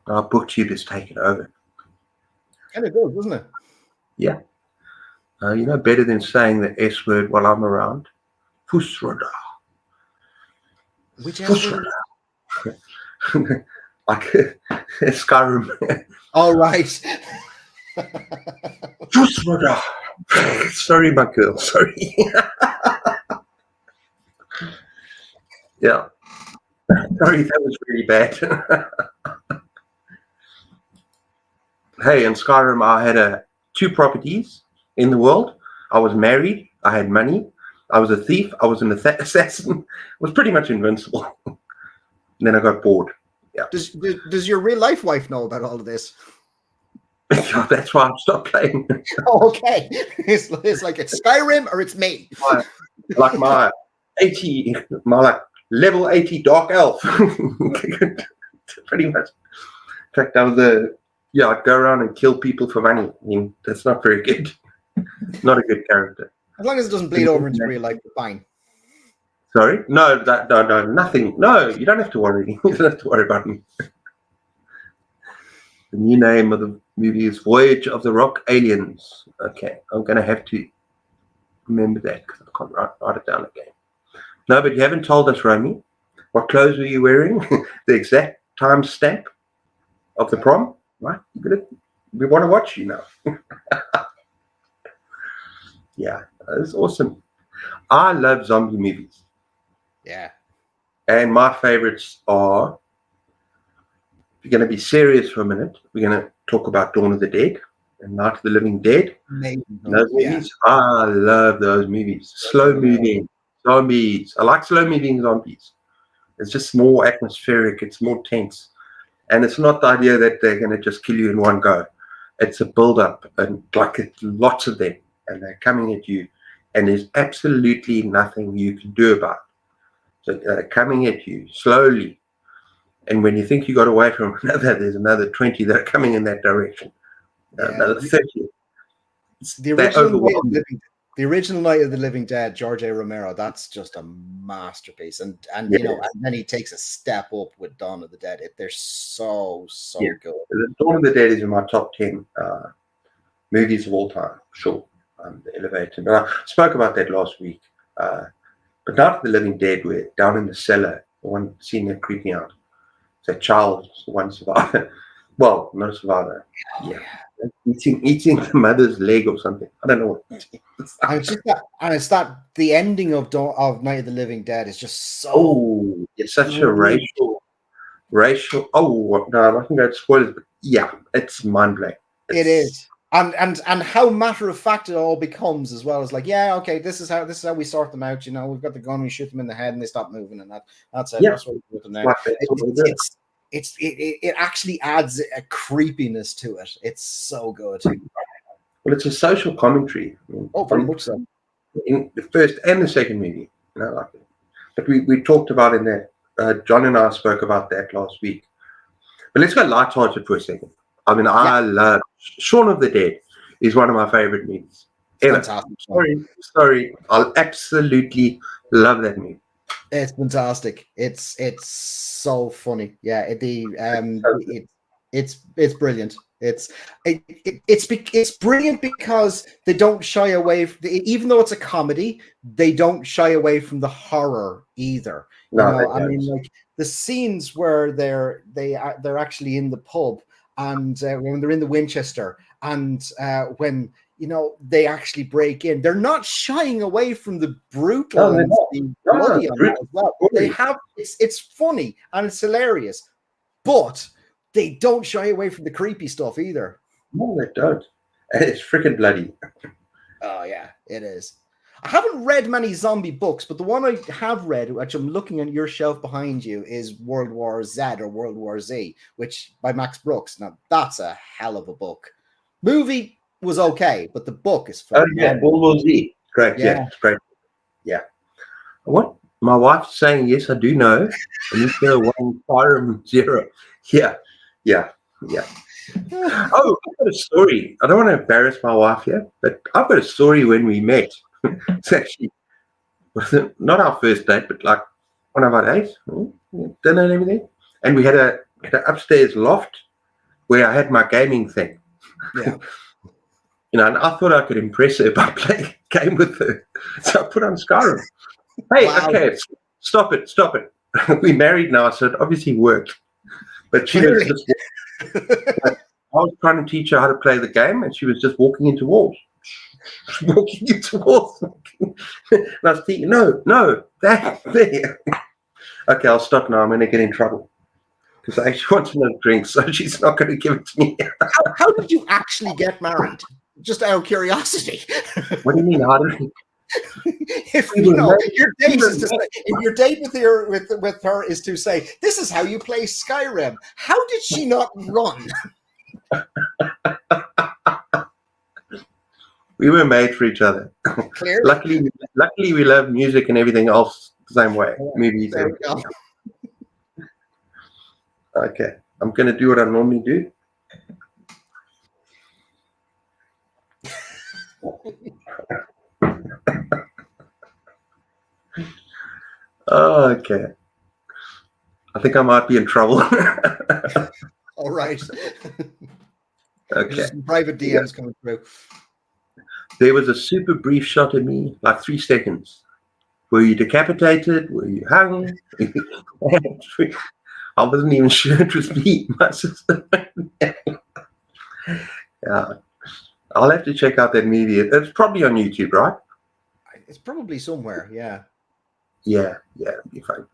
Booktube has taken over. Kind of good, doesn't it? Yeah. You know, better than saying the S word while I'm around. Fusroda. Whichever. Like Skyrim. All right. Sorry, my girl. Sorry. Yeah. Sorry, that was really bad. Hey, in Skyrim, I had 2 properties in the world. I was married. I had money. I was a thief. I was an assassin. I was pretty much invincible. And then I got bored. Yeah. Does your real life wife know about all of this? That's why I stopped playing. Oh, okay. It's like it's Skyrim or it's me. Like my level 80 dark elf. Pretty much. In fact, I'd go around and kill people for money. I mean, that's not very good. Not a good character. As long as it doesn't bleed over into real life, fine. Sorry? No, nothing. No, you don't have to worry. You don't have to worry about me. The new name of the movie is Voyage of the Rock Aliens. Okay, I'm going to have to remember that because I can't write it down again. No, but you haven't told us, Romy. What clothes were you wearing? The exact time stamp of the prom? Right? We want to watch you now. Yeah, that's awesome. I love zombie movies. Yeah. And my favorites are, if you're going to be serious for a minute, we're going to talk about Dawn of the Dead and Night of the Living Dead. Those movies, I love those movies. Slow moving zombies. I like slow moving zombies. It's just more atmospheric. It's more tense. And it's not the idea that they're going to just kill you in one go. It's a build-up, and like lots of them, and they're coming at you, and there's absolutely nothing you can do about it. So they're coming at you slowly, and when you think you got away from another, there's another 20 that are coming in that direction. Another 30. The original Night of the Living Dead, George A. Romero, that's just a masterpiece. And Yeah. you know, and then he takes a step up with Dawn of the Dead. They're so good. Dawn of the Dead is in my top 10 movies of all time, sure. The Elevator. But I spoke about that last week. But Night of the Living Dead, we're down in the cellar, the one scene that creeped me out. That child, the one survivor. Well, not a survivor. Yeah. Eating the mother's leg or something. I don't know what. It's the ending of Night of the Living Dead is just so. Oh, it's such a racial. Oh no, I'm not going to go to spoilers, but yeah, it's mind blowing. It is, and how matter of fact it all becomes as well. As like, yeah, okay, this is how we sort them out. You know, we've got the gun, we shoot them in the head, and they stop moving, and that's it. Yeah. That's what we do them now. It actually adds a creepiness to it. It's so good. Well, it's a social commentary. Very much so. In the first and the second movie, like it. But we talked about in that. John and I spoke about that last week. But let's go lighthearted for a second. I mean, I love Shaun of the Dead. Is one of my favorite movies ever. Fantastic. Sorry, I'll absolutely love that movie. It's fantastic. It's so funny. Yeah, it's brilliant. It's brilliant because they don't shy away. Even though it's a comedy, they don't shy away from the horror either. I mean, like the scenes where they're actually in the pub and when they're in the Winchester and when they actually break in, they're not shying away from the brutal and the bloody on that as well. They have it's funny and it's hilarious, but they don't shy away from the creepy stuff either. No, they don't. And it's freaking bloody. Oh yeah, it is. I haven't read many zombie books, but the one I have read, which I'm looking at your shelf behind you, is World War Z or World War Z, which by Max Brooks. Now that's a hell of a book. Movie was okay, but the book is phenomenal. Oh yeah, World War Z. Correct. Yeah, it's great. Yeah. What? My wife's saying yes, I do know. Anita 1 Firearm 0. Yeah. Oh, I've got a story. I don't want to embarrass my wife here, but I've got a story when we met. It's actually not our first date, but like one of our dates, dinner and everything. And we had an upstairs loft where I had my gaming thing. Yeah. And I thought I could impress her by playing a game with her. So I put on Skyrim. Hey, wow. Okay, stop it. we're married now, so it obviously worked. But she was just, I was trying to teach her how to play the game, and she was just walking into walls. Walking into walls. And I was thinking, no, that there. Okay, I'll stop now. I'm going to get in trouble. Because I actually want another drink, so she's not going to give it to me. How did you actually get married? Just out of curiosity. What do you mean? How did you? If you know your date is to say, if your date with her is to say, this is how you play Skyrim, how did she not run? We were made for each other. Clearly. Luckily, we love music and everything else the same way. Movies. There we go. Okay, I'm going to do what I normally do. Okay. I think I might be in trouble. All right. Okay. There's some private DMs coming through. There was a super brief shot of me, like 3 seconds. Were you decapitated? Were you hung? I wasn't even sure it was me, my sister. Yeah. I'll have to check out that movie. It's probably on YouTube, right? It's probably somewhere, yeah. Yeah, it'll be fine.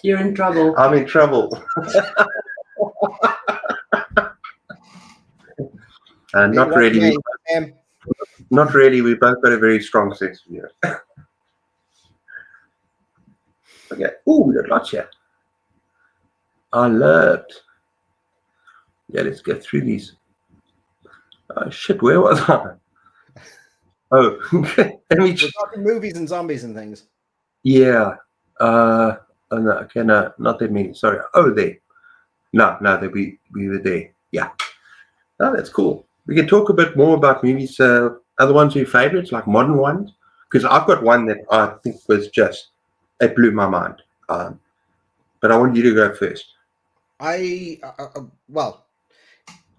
You're in trouble. I'm in trouble. Not really. Not really. We both got a very strong sense of humor. Okay. Ooh, we got lots here. I loved. Yeah, let's get through these. Oh shit, where was I? Oh, let me. We're talking movies and zombies and things. Yeah. Oh, no, okay, no, not that many. Sorry. Oh, there. No, we were there. Yeah. Oh, that's cool. We can talk a bit more about movies. Other ones your favorites, like modern ones, because I've got one that I think was just, it blew my mind. But I want you to go first. Well,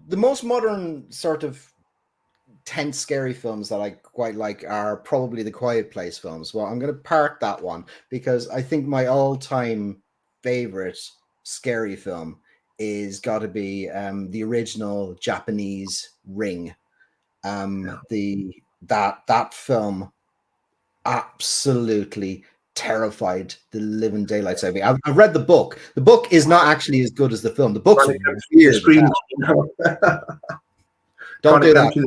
the most modern sort of tense, scary films that I quite like are probably the Quiet Place films. Well, I'm going to park that one because I think my all-time favorite scary film is got to be the original Japanese Ring. That film absolutely terrified the living daylights out of me. I've read the book. The book is not actually as good as the film. The book's weird. Don't do that.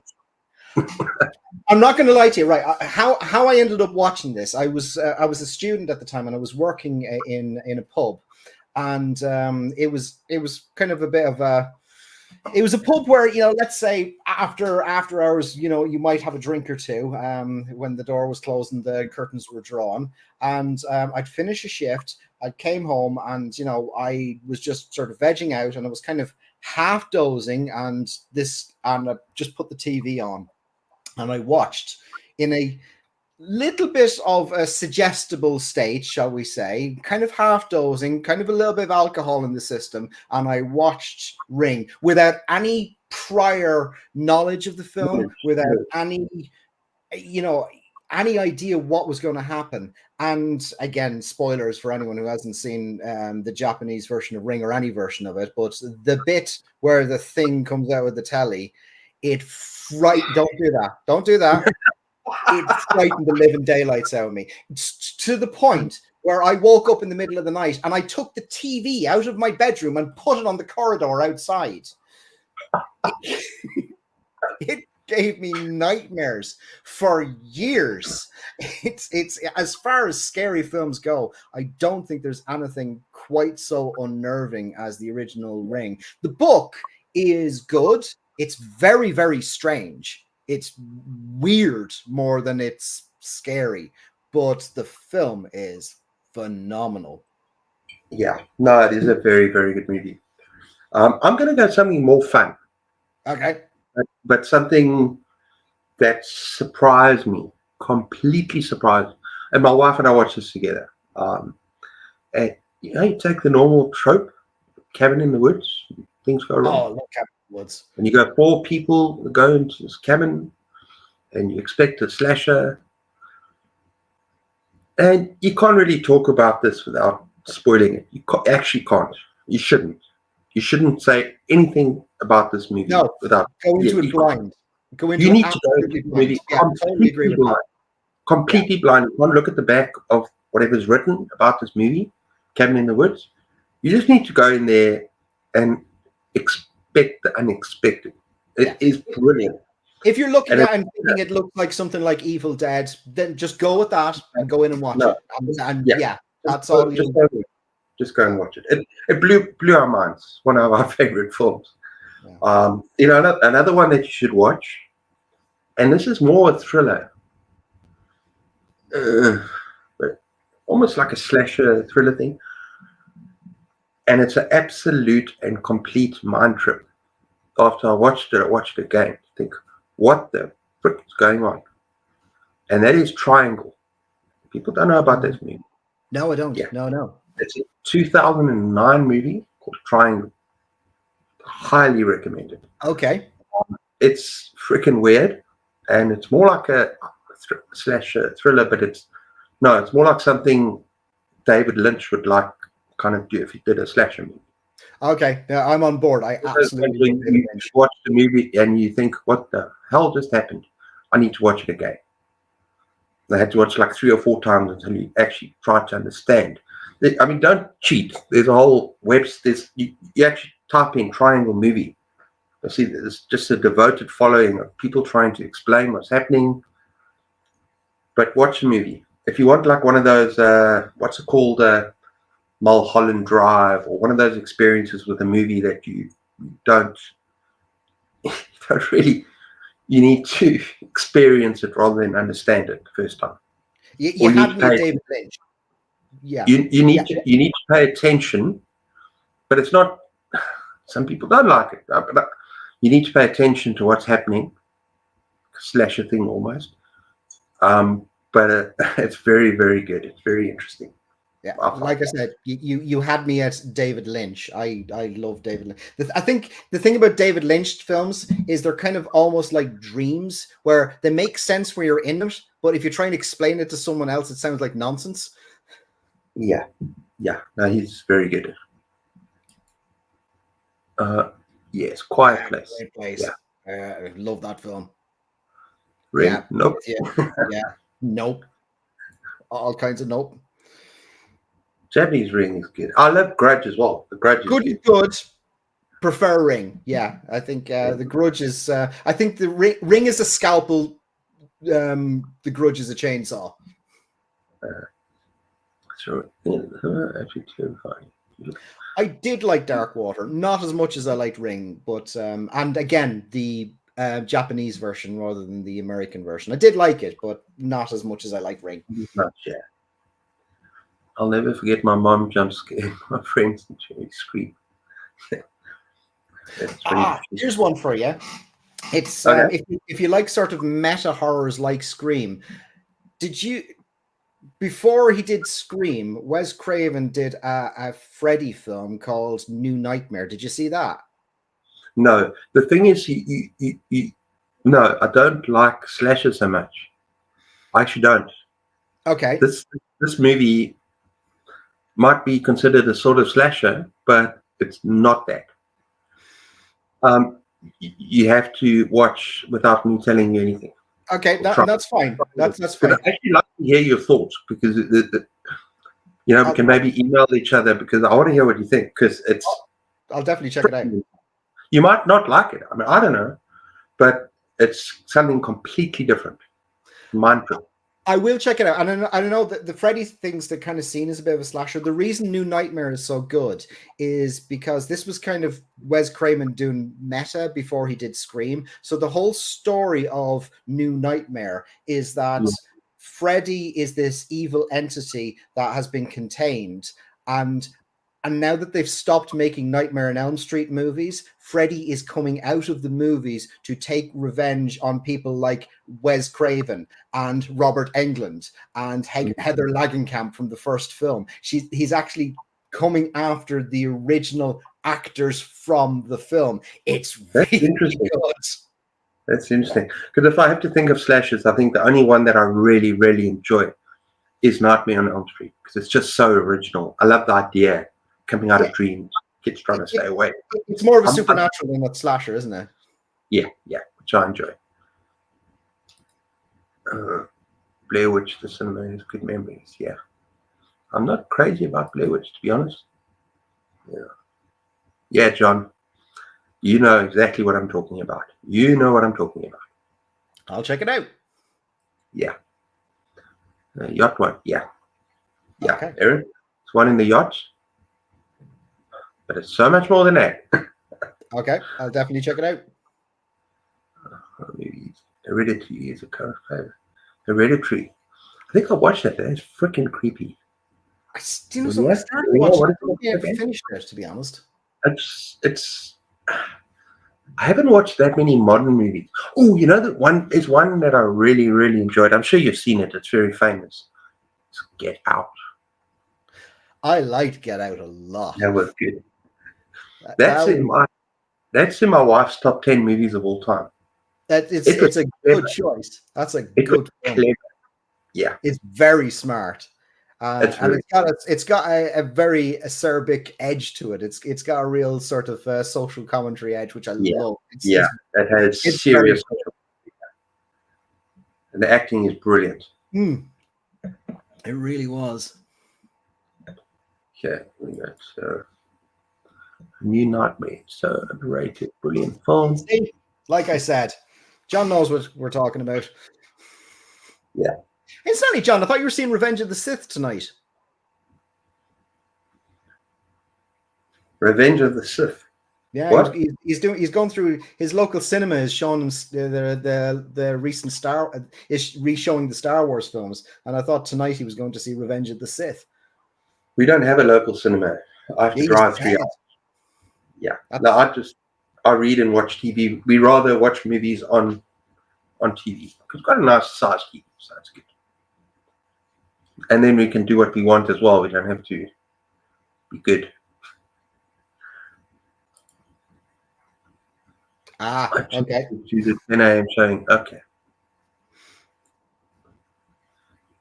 I'm not going to lie to you, right? How I ended up watching this, I was a student at the time, and I was working in a pub, and it was kind of a bit of a. It was a pub where, let's say after hours, you might have a drink or two when the door was closed and the curtains were drawn. And I'd finish a shift. I came home and, I was just sort of vegging out and I was kind of half dozing and I just put the TV on and I watched in a little bit of a suggestible state, shall we say, kind of half dozing, kind of a little bit of alcohol in the system, and I watched Ring without any prior knowledge of the film, without any idea what was going to happen. And again, spoilers for anyone who hasn't seen the Japanese version of Ring or any version of it, but the bit where the thing comes out of the telly, don't do that. It frightened the living daylights out of me to the point where I woke up in the middle of the night and I took the TV out of my bedroom and put it on the corridor outside. It gave me nightmares for years. It's as far as scary films go, I don't think there's anything quite so unnerving as the original Ring. The book is good. It's very, very strange. It's weird more than it's scary, but the film is phenomenal. Yeah, no, it is a very, very good movie. I'm going to go something more fun. Okay. But something that surprised me, completely surprised. And my wife and I watched this together. And you take the normal trope, cabin in the woods, things go wrong. Oh, I love cabin in the woods. And you got 4 people go into this cabin, and you expect a slasher. And you can't really talk about this without spoiling it. You actually can't. You shouldn't. You shouldn't say anything about this movie No, without. go into it blind. Go into You it need to go into absolutely the blind. movie Yeah, totally agree with that. completely blind. You can't look at the back of whatever's written about this movie, Cabin in the Woods. You just need to go in there and expect the unexpected. It is brilliant. If you're looking And at and thinking it looks like something like Evil Dead, then just go with that and go in and watch it. And that's all. Just go and watch it. It blew our minds. One of our favorite films. Yeah. Another one that you should watch, and this is more a thriller, but almost like a slasher thriller thing. And it's an absolute and complete mind trip. After I watched it again. Think, what the frick is going on? And that is Triangle. People don't know about this movie. No, I don't. Yeah. No. It's a 2009 movie called Triangle. Highly recommended. Okay. It's freaking weird, and it's more like a slasher thriller, but it's more like something David Lynch would like kind of do if he did a slasher movie. Okay, yeah, I'm on board. I absolutely you watch the movie and you think, what the hell just happened? I need to watch it again. I had to watch like 3 or 4 times until you actually try to understand. I mean, don't cheat. There's a whole website. You actually type in Triangle movie. You see, there's just a devoted following of people trying to explain what's happening. But watch the movie. If you want like one of those, what's it called, Mulholland Drive, or one of those experiences with a movie that you don't really, you need to experience it rather than understand it the first time. You had me at David Lynch. Yeah. You need to pay attention, but it's not. Some people don't like it, but you need to pay attention to what's happening. Slasher thing almost, but it's very, very good. It's very interesting. Yeah, like I said, you had me at David Lynch. I love David Lynch. I think the thing about David Lynch films is they're kind of almost like dreams, where they make sense when you're in it, but if you try and explain it to someone else, it sounds like nonsense. Yeah. No, he's very good. Yes, Quiet Place. Great Place. Yeah, I love that film. Really? Yeah. Nope. Yeah. Nope. All kinds of nope. Japanese Ring is good. I love Grudge as well. The Grudge is good. Prefer Ring. Yeah, I think the Grudge is. I think the Ring is a scalpel. The Grudge is a chainsaw. Sure. Actually, terrifying. I did like Dark Water, not as much as I liked Ring, but and again the Japanese version rather than the American version. I did like it, but not as much as I like Ring. Not yet. I'll never forget my mom jump scare my friends and she screamed. Here's one for you. It's if you like sort of meta horrors like Scream. Did you, before he did Scream, Wes Craven did a Freddy film called New Nightmare. Did you see that? No. The thing is, no, I don't like slasher so much. I actually don't. Okay. This movie might be considered a sort of slasher, but it's not that. You have to watch without me telling you anything. Okay, that's fine. That's fine. I'd actually like to hear your thoughts, because we can maybe email each other, because I want to hear what you think, because it's. I'll definitely check it out. You might not like it. I mean, I don't know, but it's something completely different. Mindful. I will check it out. And I don't know that the Freddy thing's that kind of seen as a bit of a slasher. The reason New Nightmare is so good is because this was kind of Wes Craven doing meta before he did Scream. So the whole story of New Nightmare is that Freddy is this evil entity that has been contained, and now that they've stopped making Nightmare on Elm Street movies, Freddy is coming out of the movies to take revenge on people like Wes Craven and Robert Englund and Heather Langenkamp from the first film. He's actually coming after the original actors from the film. It's really interesting. Good. That's interesting. Because if I have to think of slashers, I think the only one that I really, really enjoy is Nightmare on Elm Street because it's just so original. I love the idea coming out of dreams, kids trying to stay away. It's more of a supernatural than a slasher, isn't it? Yeah, which I enjoy. Blair Witch, the cinema has good memories. Yeah, I'm not crazy about Blair Witch, to be honest. Yeah, John, you know exactly what I'm talking about. You know what I'm talking about. I'll check it out. Yeah. Yacht one. Yeah. Okay. Aaron, it's one in the yacht, but it's so much more than that. Okay, I'll definitely check it out. Hereditary is a current favorite. Hereditary. I think I watched that. That's freaking creepy. I started watching it. I finished it, to be honest. It's. I haven't watched that many modern movies. Oh, you know that one is one that I really, really enjoyed. I'm sure you've seen it. It's very famous. It's Get Out. I liked Get Out a lot. That was good. That's in my wife's top 10 movies of all time. It's a good choice. That's a good one. Yeah, it's very smart. And it's got a very acerbic edge to it. It's got a real sort of social commentary edge, which I love. That has serious. And the acting is brilliant. It really was. Okay, we got New Nightmare. So underrated, brilliant film. Like I said, John knows what we're talking about. Yeah. Incidentally, John, I thought you were seeing Revenge of the Sith tonight. Revenge of the Sith. Yeah, what? He's going through his local cinema is showing him the recent is re-showing the Star Wars films, and I thought tonight he was going to see Revenge of the Sith. We don't have a local cinema. I have to drive 3 hours. Yeah, no, I read and watch TV. We rather watch movies on TV. It's got a nice size TV, so that's good. And then we can do what we want as well. We don't have to be good. Okay. Choose at 10 a.m. showing. Okay.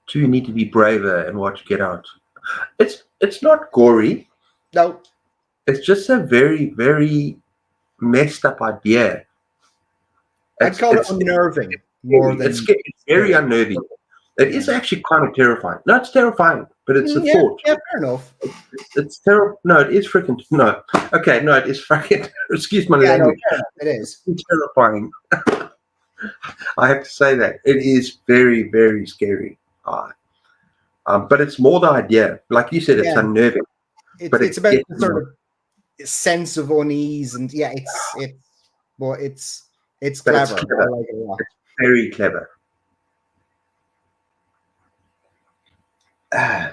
2, need to be braver and watch Get Out. It's not gory. No. It's just a very, very messed up idea. I'd call it unnerving more than... It's very unnerving. It is actually kind of terrifying. No, it's terrifying, but it's a thought. Yeah, fair enough. It's terrible. No, it is freaking... No. Okay, no, it is freaking... Excuse my language. No, it is. It's terrifying. I have to say that. It is very, very scary. But it's more the idea. Like you said, it's unnerving. It's about the sort of sense of unease, and it's clever. I like it a lot. It's very clever.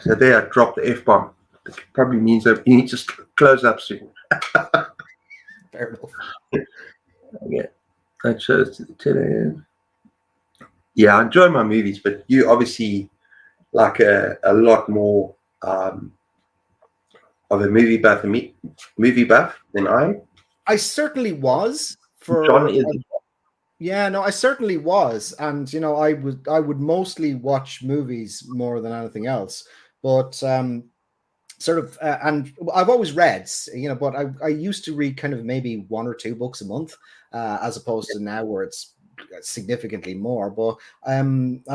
So there, I dropped the F-bomb. It probably means that you need to close up soon. Fair enough. Yeah, I chose to 10 a.m. Yeah, I enjoy my movies, but you obviously like a lot more of a movie buff than I. I certainly was. John is. I certainly was, and I would mostly watch movies more than anything else. But and I've always read, but I used to read kind of maybe 1 or 2 books a month, as opposed to now where it's significantly more. But I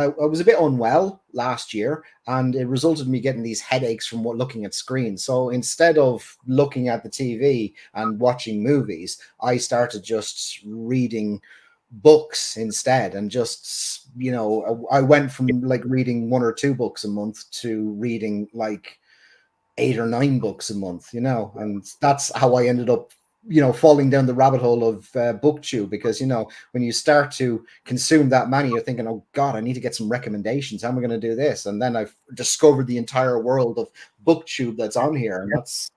was a bit unwell last year, and it resulted in me getting these headaches from looking at screens. So instead of looking at the TV and watching movies, I started just reading books instead, and just I went from like reading 1 or 2 books a month to reading like 8 or 9 books a month, and that's how I ended up falling down the rabbit hole of Booktube, because when you start to consume that many, you're thinking, oh god, I need to get some recommendations. How am I going to do this? And then I've discovered the entire world of Booktube that's on here, and that's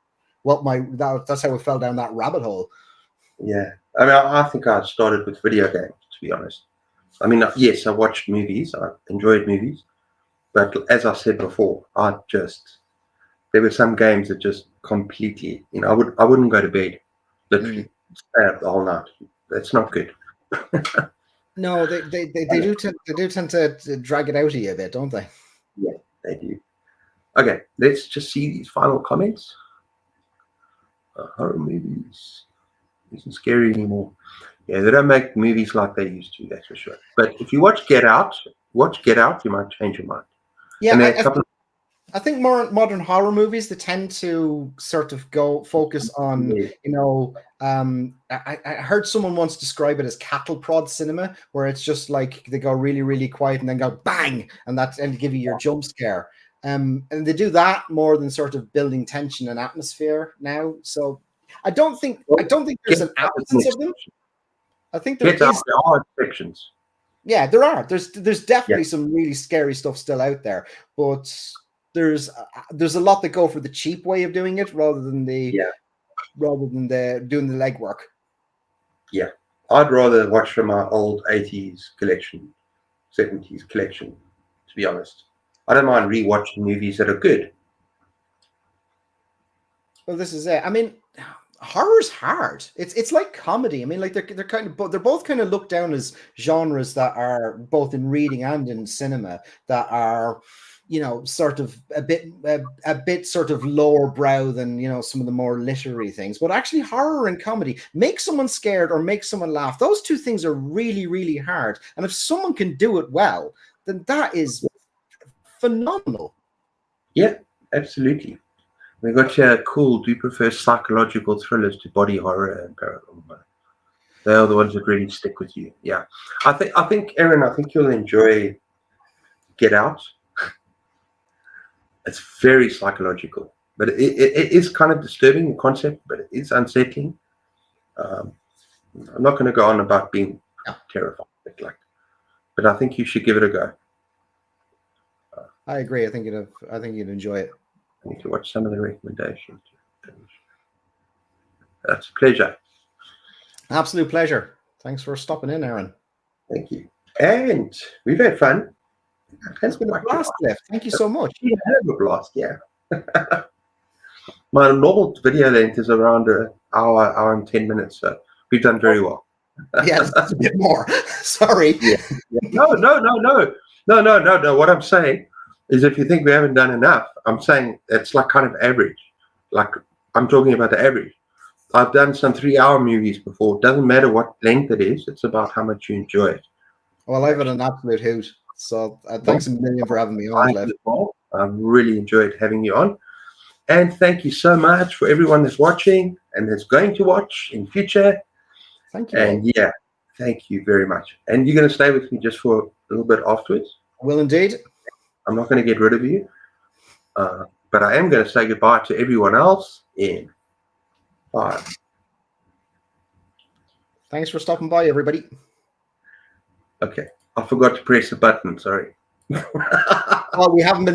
how I fell down that rabbit hole. Yeah, I mean, I think I started with video games, to be honest. I mean, yes, I watched movies. I enjoyed movies. But as I said before, there were some games that just completely, I wouldn't go to bed, literally, stay up the whole night. That's not good. No, they do tend to drag it out of you a bit, don't they? Yeah, They do. Okay, let's just see these final comments. Horror movies isn't scary anymore. Yeah, they don't make movies like they used to, that's for sure. But if you watch Get Out, you might change your mind. Yeah, and there are a couple I think more modern horror movies, they tend to sort of go focus on, I heard someone once describe it as cattle prod cinema, where it's just like they go really, really quiet and then go bang, and give you your jump scare. And they do that more than sort of building tension and atmosphere now. So I don't think there's an absence of them. I think there are exceptions. Yeah, there are. There's definitely some really scary stuff still out there, but there's a lot that go for the cheap way of doing it rather than the doing the legwork. Yeah, I'd rather watch from my old 80s collection, 70s collection. To be honest, I don't mind rewatching movies that are good. Well, this is it. I mean, horror's hard. It's like comedy. I mean, like they're both kind of looked down as genres that are both in reading and in cinema that are, sort of a bit sort of lower brow than some of the more literary things. But actually, horror and comedy make someone scared or make someone laugh. Those two things are really, really hard. And if someone can do it well, then that is phenomenal. Yeah, absolutely. We got here cool. Do you prefer psychological thrillers to body horror and paranormal? They are the ones that really stick with you. Yeah, I think, Aaron, I think you'll enjoy Get Out. It's very psychological, but it is kind of disturbing, the concept, but it is unsettling. I'm not going to go on about being terrified, but I think you should give it a go. I agree. I think you'd enjoy it. I need to watch some of the recommendations. That's a pleasure. Absolute pleasure. Thanks for stopping in, Aaron. Thank you. And we've had fun. It's been a blast, Cliff. Thank you so much. Yeah, had a blast, yeah. My normal video length is around an hour and 10 minutes, so we've done very well. Yeah, that's a bit more. Sorry. Yeah. No. What I'm saying is, if you think we haven't done enough, I'm saying it's like kind of average. Like, I'm talking about the average. I've done some 3-hour movies before. It doesn't matter what length it is. It's about how much you enjoy it. Well, I've had an absolute hoot. So thanks a million for having me on, Cliff. I've really enjoyed having you on. And thank you so much for everyone that's watching and that's going to watch in future. Thank you. And yeah, thank you very much. And you're going to stay with me just for a little bit afterwards? I will indeed. I'm not going to get rid of you. But I am going to say goodbye to everyone else in 5. Thanks for stopping by, everybody. Okay. I forgot to press the button. Sorry. Well, we haven't been